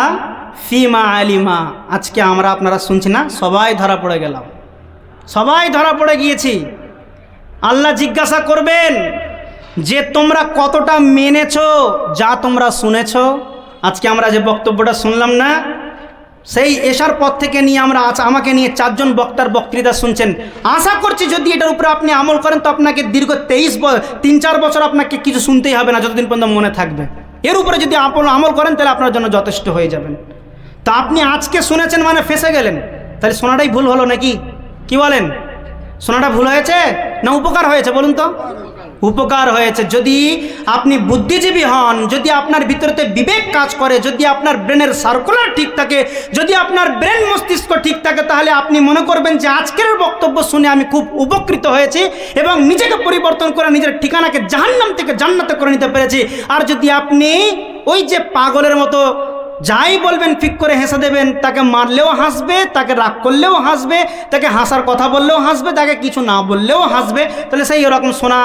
ফিমা আলিমা। আজকে আমরা আপনারা শুনছি না, সবাই ধরা পড়ে গেলাম, সবাই ধরা পড়ে গিয়েছি। আল্লাহ জিজ্ঞাসা করবেন যে তোমরা কতটা মেনেছো যা তোমরা শুনেছো। আজকে আমরা যে বক্তব্যটা শুনলাম না, সেই এশার পর থেকে নিয়ে আমাকে নিয়ে 4 জন বক্তার বক্তৃতা শুনছেন। আশা করছি যদি এটার উপরে আপনি আমল করেন তো আপনাকে দীর্ঘ 3-4 বছর আপনাকে কিছু শুনতেই হবে না, যতদিন পর্যন্ত মনে থাকবে। এর উপরে যদি আমল করেন তাহলে আপনার জন্য যথেষ্ট হয়ে যাবেন। তা আপনি আজকে শুনেছেন মানে ফেঁসে গেলেন, তাহলে শোনাটাই ভুল হলো নাকি? কি বলেন? শোনাটা ভুল হয়েছে না উপকার হয়েছে বলুন তো? উপকার হয়েছে। যদি আপনি বুদ্ধিজীবী হন, যদি আপনার ভিতরেতে বিবেক কাজ করে, যদি আপনার ব্রেনের সার্কুলার ঠিক থাকে, যদি আপনার ব্রেন মস্তিষ্ক ঠিক থাকে, তাহলে আপনি মনে করবেন যে আজকের বক্তব্য শুনে আমি খুব উপকৃত হয়েছি এবং নিজেকে পরিবর্তন করে নিজের ঠিকানাকে জাহান্নাম থেকে জান্নাতে করে নিতে পেরেছি। আর যদি আপনি ওই যে পাগলের মতো যাই বলবেন ফিক করে হেসে দেবেন, তাকে মারলেও হাসবে, তাকে রাগ করলেও হাসবে, তাকে হাসার কথা বললেও হাসবে, তাকে কিছু না বললেও হাসবে, তাহলে সেই এরকম শোনা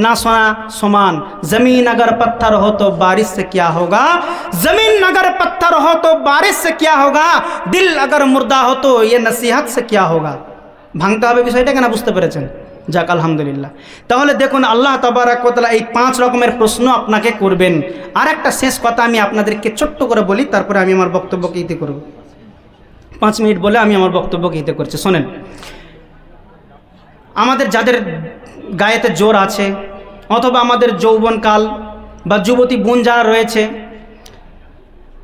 না শোনা সমান। জমিন अगर पत्थर हो तो बारिश से क्या होगा, जमीन अगर पत्थर हो तो बारिश से क्या होगा, दिल अगर मुर्दा हो तो ये नसीहत से क्या होगा। ভাঙতে হবে বিষয়টা কেন? বুঝতে পেরেছেন? যাক আলহামদুলিল্লাহ। তাহলে দেখুন আল্লাহ তাবারক ওয়া তাআলা এই 5 রকমের প্রশ্ন আপনাকে করবেন। আর একটা শেষ কথা আমি আপনাদেরকে ছোট্ট করে বলি, তারপরে আমি আমার বক্তব্যকে ইতি করব। 5 মিনিট বলে আমি আমার বক্তব্যকে ইতি করছি। শোনেন, আমাদের যাদের গায়েতে জোর আছে অথবা আমাদের যৌবনকাল বা যুবতী বোন যারা রয়েছে,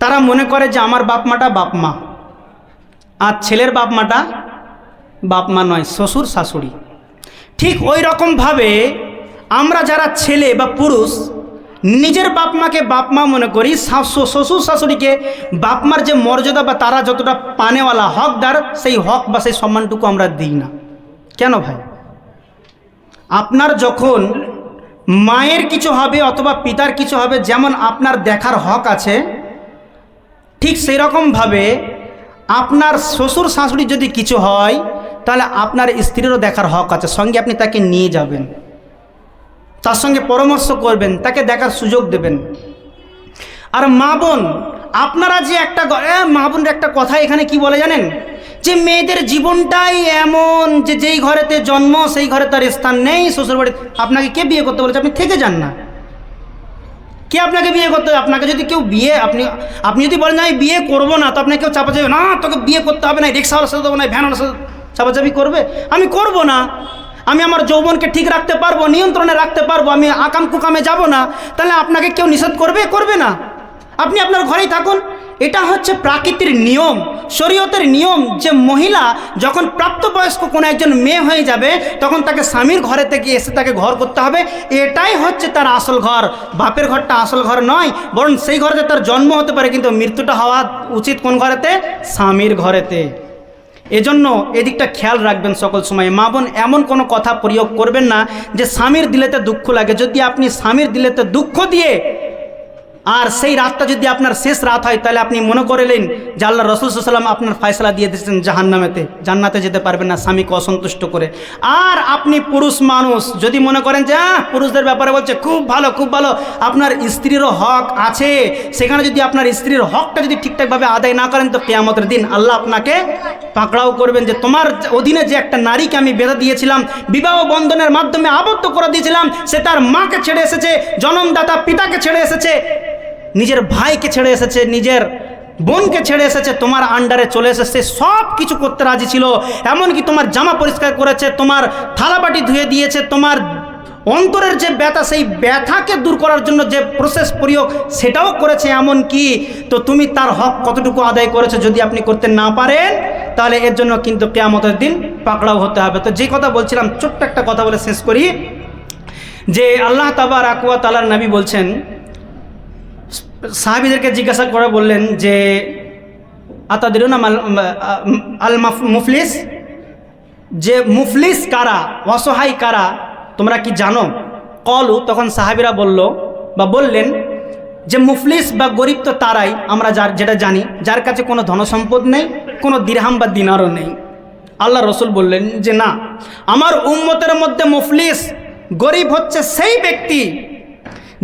তারা মনে করে যে আমার বাপ মাটা বাপ মা, আর ছেলের বাপ মাটা বাপ মা নয়, শ্বশুর শাশুড়ি। ঠিক ওই রকমভাবে আমরা যারা ছেলে বা পুরুষ নিজের বাপ মাকে বাপ মা মনে করি, শ্বশুর শাশুড়িকে বাপ মার যে মর্যাদা বা তারা যতটা পানেওয়ালা হকদার, সেই হক বা সেই সম্মানটুকু আমরা দিই না। কেন ভাই? আপনার যখন মায়ের কিছু হবে অথবা পিতার কিছু হবে, যেমন আপনার দেখার হক আছে, ঠিক সেই রকমভাবে আপনার শ্বশুর শাশুড়ির যদি কিছু হয় তাহলে আপনার স্ত্রীরও দেখার হক আছে। সঙ্গে আপনি তাকে নিয়ে যাবেন, তার সঙ্গে পরামর্শ করবেন, তাকে দেখার সুযোগ দেবেন। আর মা বোন, আপনারা যে একটা মা বোনের একটা কথা এখানে কি বলে জানেন, যে মেয়েদের জীবনটাই এমন যে যেই ঘরেতে জন্ম সেই ঘরে তার স্থান নেই। শ্বশুরবাড়ি আপনাকে কে বিয়ে করতে বলেছে? আপনি থেকে যান না। কে আপনাকে বিয়ে করতে হবে? আপনাকে যদি কেউ বিয়ে আপনি যদি বলেন আমি বিয়ে করবো না, তো আপনাকে কেউ চাপাচাপি, না তোকে বিয়ে করতে হবে না, রিক্সাওয়ালার সাথে দেবো না, ভ্যানওয়ালার সাথে চাপাচাপি করবে? আমি করব না। আমি আমার যৌবনকে ঠিক রাখতে পারবো, নিয়ন্ত্রণে রাখতে পারবো, আমি আকাম কুকামে যাব না। তাহলে আপনাকে কেউ নিষেধ করবে? করবে না। আপনি আপনার ঘরেই থাকুন। এটা হচ্ছে প্রাকৃতির নিয়ম, শরীয়তের নিয়ম, যে মহিলা যখন প্রাপ্তবয়স্ক কোনো একজন মেয়ে হয়ে যাবে তখন তাকে স্বামীর ঘরে থেকে এসে তাকে ঘর করতে হবে। এটাই হচ্ছে তার আসল ঘর। বাপের ঘরটা আসল ঘর নয়, বরং সেই ঘরেতে তার জন্ম হতে পারে, কিন্তু মৃত্যুটা হওয়া উচিত কোন ঘরেতে? স্বামীর ঘরেতে। এজন্য এদিকটা খেয়াল রাখবেন সকল সময়। মা বোন, এমন কোনো কথা প্রয়োগ করবেন না যে স্বামীর দিলেতে দুঃখ লাগে। যদি আপনি স্বামীর দিলেতে দুঃখ দিয়ে আর সেই রাতটা যদি আপনার শেষ রাত হয়, তাহলে আপনি মনে করলেন যে আল্লাহ রসুল সাল্লাল্লাহু আলাইহি ওয়াসাল্লাম আপনার ফয়সালা দিয়ে দিয়েছেন জাহান্নামেতে, জান্নাতে যেতে পারবেন না স্বামীকে অসন্তুষ্ট করে। আর আপনি পুরুষ মানুষ, যদি মনে করেন যে পুরুষদের ব্যাপারে বলছে খুব ভালো খুব ভালো, আপনার স্ত্রীরও হক আছে, সেখানে যদি আপনার স্ত্রীর হকটা যদি ঠিকঠাকভাবে আদায় না করেন, তো কিয়ামতের দিন আল্লাহ আপনাকে পাকড়াও করবেন যে তোমার অধীনে যে একটা নারীকে আমি বেঁধে দিয়েছিলাম, বিবাহ বন্ধনের মাধ্যমে আবদ্ধ করে দিয়েছিলাম, সে তার মাকে ছেড়ে এসেছে, জন্মদাতা পিতাকে ছেড়ে এসেছে, নিজের ভাইকে ছেড়ে এসেছে, নিজের বোনকে ছেড়ে এসেছে, তোমার আন্ডারে চলে এসেছে, সব কিছু করতে রাজি ছিল। এমনকি তোমার জামা পরিষ্কার করেছে, তোমার থালাবাটি ধুয়ে দিয়েছে, তোমার অন্তরের যে ব্যথা সেই ব্যথাকে দূর করার জন্য যে প্রসেস প্রয়োগ সেটাও করেছে। এমন কি তো তুমি তার হক কতটুকু আদায় করেছো যদি আপনি করতে না পারেন, তাহলে এর জন্য কিন্তু কিয়ামতের দিন পাকড়াও হতে হবে। তো যে কথা বলছিলাম, ছোট্ট একটা কথা বলে শেষ করি, যে আল্লাহ তাবারাক ওয়া তাআলার নবী বলছেন, সাহাবীদেরকে জিজ্ঞাসা করে বললেন যে আতাদরিনা আল মুফলিস, যে মুফলিস কারা, অসহায় কারা, তোমরা কি জানো? কলু, তখন সাহাবীরা বললেন যে মুফলিস বা গরিব তো তারাই, আমরা যেটা জানি, যার কাছে কোনো ধনসম্পদ নেই, কোনো দিরহাম বা দিনারও নেই। আল্লাহ রসুল বললেন যে না, আমার উম্মতের মধ্যে মুফলিস গরিব হচ্ছে সেই ব্যক্তি,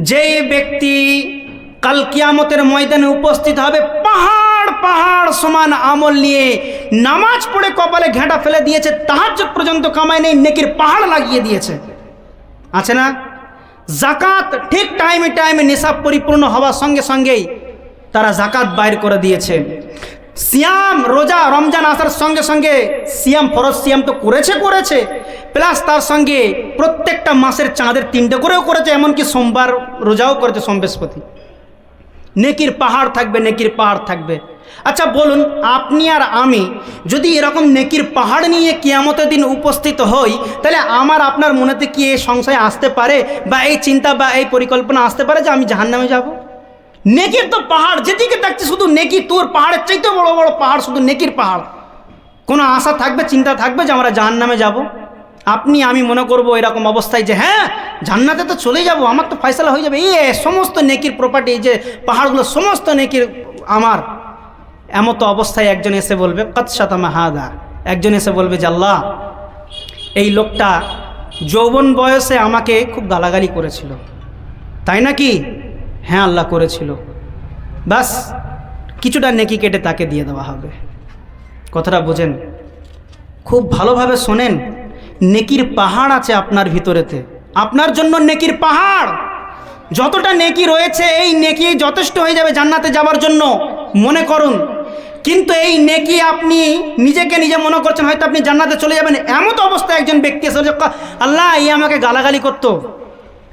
যেই ব্যক্তি কাল কিয়ামতের ময়দানে উপস্থিত হবে পাহাড় পাহাড় সমান আমল নিয়ে, নামাজ পড়ে কপালে ঘেঁটা ফেলে দিয়েছে, তাহাজ্জুদ পর্যন্ত কামাই নেই, নেকির পাহাড় লাগিয়ে দিয়েছে, আছে না? জাকাত ঠিক টাইমে টাইমে নিসাব পরিপূর্ণ হওয়ার সঙ্গে সঙ্গেই তারা জাকাত বাইর করে দিয়েছে। সিয়াম, রোজা, রমজান আসার সঙ্গে সঙ্গে সিয়াম, ফরজ সিয়াম তো করেছে, প্লাস তার সঙ্গে প্রত্যেকটা মাসের চাঁদের 3টে করেও করেছে, এমনকি সোমবার রোজাও করেছে, সোম বৃহস্পতি। নেকির পাহাড় থাকবে, নেকির পাহাড় থাকবে। আচ্ছা বলুন, আপনি আর আমি যদি এরকম নেকির পাহাড় নিয়ে কিয়ামতের দিন উপস্থিত হই, তাহলে আমার আপনার মনেতে কি এই সংশয় আসতে পারে বা এই চিন্তা বা এই পরিকল্পনা আসতে পারে যে আমি জাহান্নামে যাব? নেকির তো পাহাড়, যেদিকে দেখছি শুধু নেকি, তোর পাহাড়ের চাইতে বড় বড় পাহাড়, শুধু নেকির পাহাড়। কোনো আশা থাকবে, চিন্তা থাকবে যে আমরা জাহান্নামে যাব? আপনি আমি মনে করব এরকম অবস্থায় যে হ্যাঁ জান্নাতে তো চলে যাব, আমার তো ফয়সালা হয়ে যাবে, সমস্ত নেকির প্রপার্টি, যে পাহাড়গুলো সমস্ত নেকির আমার। এমত অবস্থায় একজন এসে বলবে কদ শাতামা হাদা, একজন এসে বলবে যে আল্লাহ, এই লোকটা যৌবন বয়সে আমাকে খুব গালাগালি করেছিল, তাই নাকি? হ্যাঁ আল্লাহ করেছিল। বাস কিছুটা নেকি কেটে তাকে দিয়ে দেওয়া হবে। কথাটা বোঝেন, খুব ভালোভাবে শোনেন। নেকির পাহাড় আছে আপনার ভিতরেতে, আপনার জন্য নেকির পাহাড়। যতটা নেকি রয়েছে এই নেকি যথেষ্ট হয়ে যাবে জান্নাতে যাওয়ার জন্য, মনে করুন। কিন্তু এই নেকি আপনি নিজেকে নিজে মনে করছেন হয়তো আপনি জান্নাতে চলে যাবেন, এমন অবস্থায় একজন ব্যক্তি এসে আল্লাহ এই আমাকে গালাগালি করতো,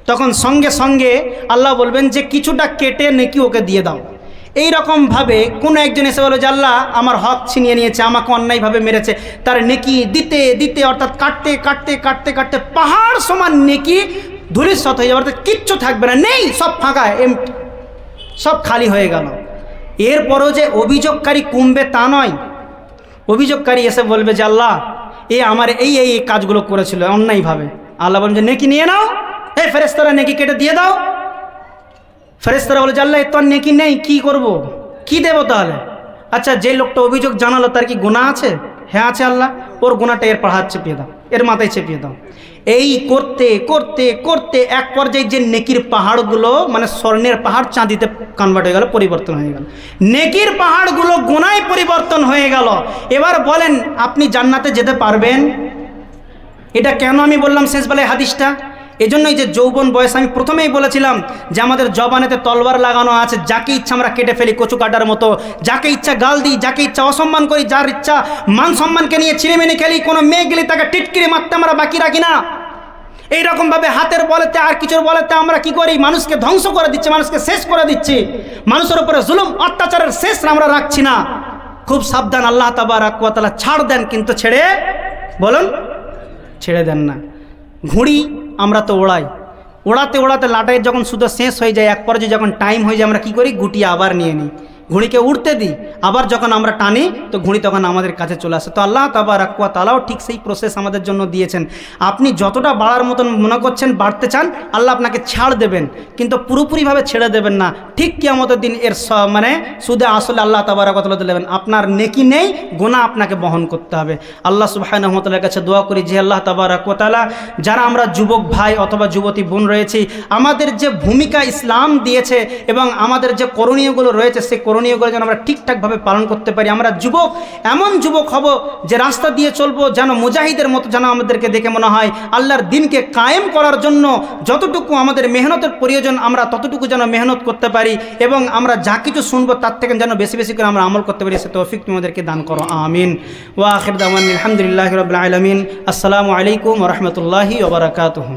তখন সঙ্গে সঙ্গে আল্লাহ বলবেন যে কিছুটা কেটে নেকি ওকে দিয়ে দাও। এই রকমভাবে কোনো একজন এসে বলো যে আল্লাহ আমার হক ছিনিয়ে নিয়েছে, আমাকে অন্যায়ভাবে মেরেছে, তার নেকি দিতে দিতে অর্থাৎ কাটতে কাটতে কাটতে কাটতে পাহাড় সমান নেকি ধূলিসাৎ হয়ে যাবে, অর্থাৎ কিচ্ছু থাকবে না, নেই, সব ফাঁকা, সব খালি হয়ে গেল। এরপরও যে অভিযোগকারী কমবে তা নয়। অভিযোগকারী এসে বলবে যে আল্লাহ আমার এই এই কাজগুলো করেছিল অন্যায়ভাবে। আল্লাহ বলেন যে নেকি নিয়ে নাও, এই ফেরেশতারা নেকি কেটে দিয়ে দাও। ফেরেশতারা বলে যে আল্লাহ এর তো আর নেকি নেই, কি করব, কি দেব তাহলে? আচ্ছা, যে লোকটা অভিযোগ জানালো তার কি গুনাহ আছে? হ্যাঁ আছে আল্লাহ, ওর গুনাহটা এর পাহাড় চেপিয়ে দাও, এর মাথায় চেপিয়ে দাও। এই করতে করতে করতে এক পর্যায়ে যে নেকির পাহাড়গুলো মানে স্বর্ণের পাহাড় চাঁদিতে কনভার্ট হয়ে গেল, পরিবর্তন হয়ে গেল। নেকির পাহাড়গুলো গুনাহে পরিবর্তন হয়ে গেল। এবার বলেন আপনি জান্নাতে যেতে পারবেন? এটা কেন আমি বললাম শেষ বেলায় হাদিসটা? এজন্যই যে যৌবন বয়স, আমি প্রথমেই বলেছিলাম যে আমাদের জবানেতে তলবার লাগানো আছে, যাকে ইচ্ছা আমরা কেটে ফেলি কচু কাটার মতো, যাকে ইচ্ছা গাল দিই, যাকে ইচ্ছা অসম্মান করি, যার ইচ্ছা মান সম্মানকে নিয়ে ছিঁড়েমিনি খেলি, কোনো মেয়ে গেলে তাকে টিটকিরি মারতে আমরা বাকি রাখি না। এইরকমভাবে হাতের বলেতে আর কিছুর বলেতে আমরা কি করি? মানুষকে ধ্বংস করে দিচ্ছি, মানুষকে শেষ করে দিচ্ছি, মানুষের উপরে জুলুম অত্যাচারের শেষ আমরা রাখছি না। খুব সাবধান, আল্লাহ তাবারক ওয়া তাআলা ছাড় দেন কিন্তু ছেড়ে, বলুন, ছেড়ে দেন না। ঘুড়ি আমরা তো ওড়াই, ওড়াতে ওড়াতে লাটাইয়ের যখন শুধু শেষ হয়ে যায়, এক পর্যায়ে যখন টাইম হয়ে যায় আমরা কি করি? গুটিয়ে আবার নিয়ে নিই, ঘুড়িকে উড়তে দিই, আবার যখন আমরা টানি তো ঘুড়ি তখন আমাদের কাছে চলে আসে। তো আল্লাহ তাবারক ওয়া তাআলাও ঠিক সেই প্রসেস আমাদের জন্য দিয়েছেন। আপনি যতটা বাড়ার মতন মনে করছেন, বাড়তে চান, আল্লাহ আপনাকে ছাড় দেবেন, কিন্তু পুরোপুরিভাবে ছেড়ে দেবেন না। ঠিক কিয়ামতের দিন এর মানে সুদে আসলে আল্লাহ তাবারক ওয়া তাআলা দেবেন। আপনার নেকি নেই, গুনাহ আপনাকে বহন করতে হবে। আল্লাহ সুবহানাহু ওয়া তাআলার কাছে দোয়া করি যে আল্লাহ তাবারক ওয়া তাআলা যারা আমরা যুবক ভাই অথবা যুবতী বোন রয়েছি, আমাদের যে ভূমিকা ইসলাম দিয়েছে এবং আমাদের যে করণীয়গুলো রয়েছে, সেই করণীয়গুলো যেন আমরা ঠিকঠাকভাবে পালন করতে পারি। আমরা যুবক এমন যুবক হব যে রাস্তা দিয়ে চলবো যেন মুজাহিদের মতো, যেন আমাদেরকে দেখে মনে হয় আল্লাহর দিনকে কায়েম করার জন্য যতটুকু আমাদের মেহনতের প্রয়োজন আমরা ততটুকু যেন মেহনত করতে পারি, এবং আমরা যা কিছু শুনবো তার থেকে যেন বেশি বেশি করে আমরা আমল করতে পারি। সে তৌফিক তোমাদেরকে দান করো, আমিন। ওয়া আখির দাওয়ানা আলহামদুলিল্লাহি রাব্বিল আলামিন। আসসালামু আলাইকুম ওয়া রাহমাতুল্লাহি ওয়া বারাকাতুহু।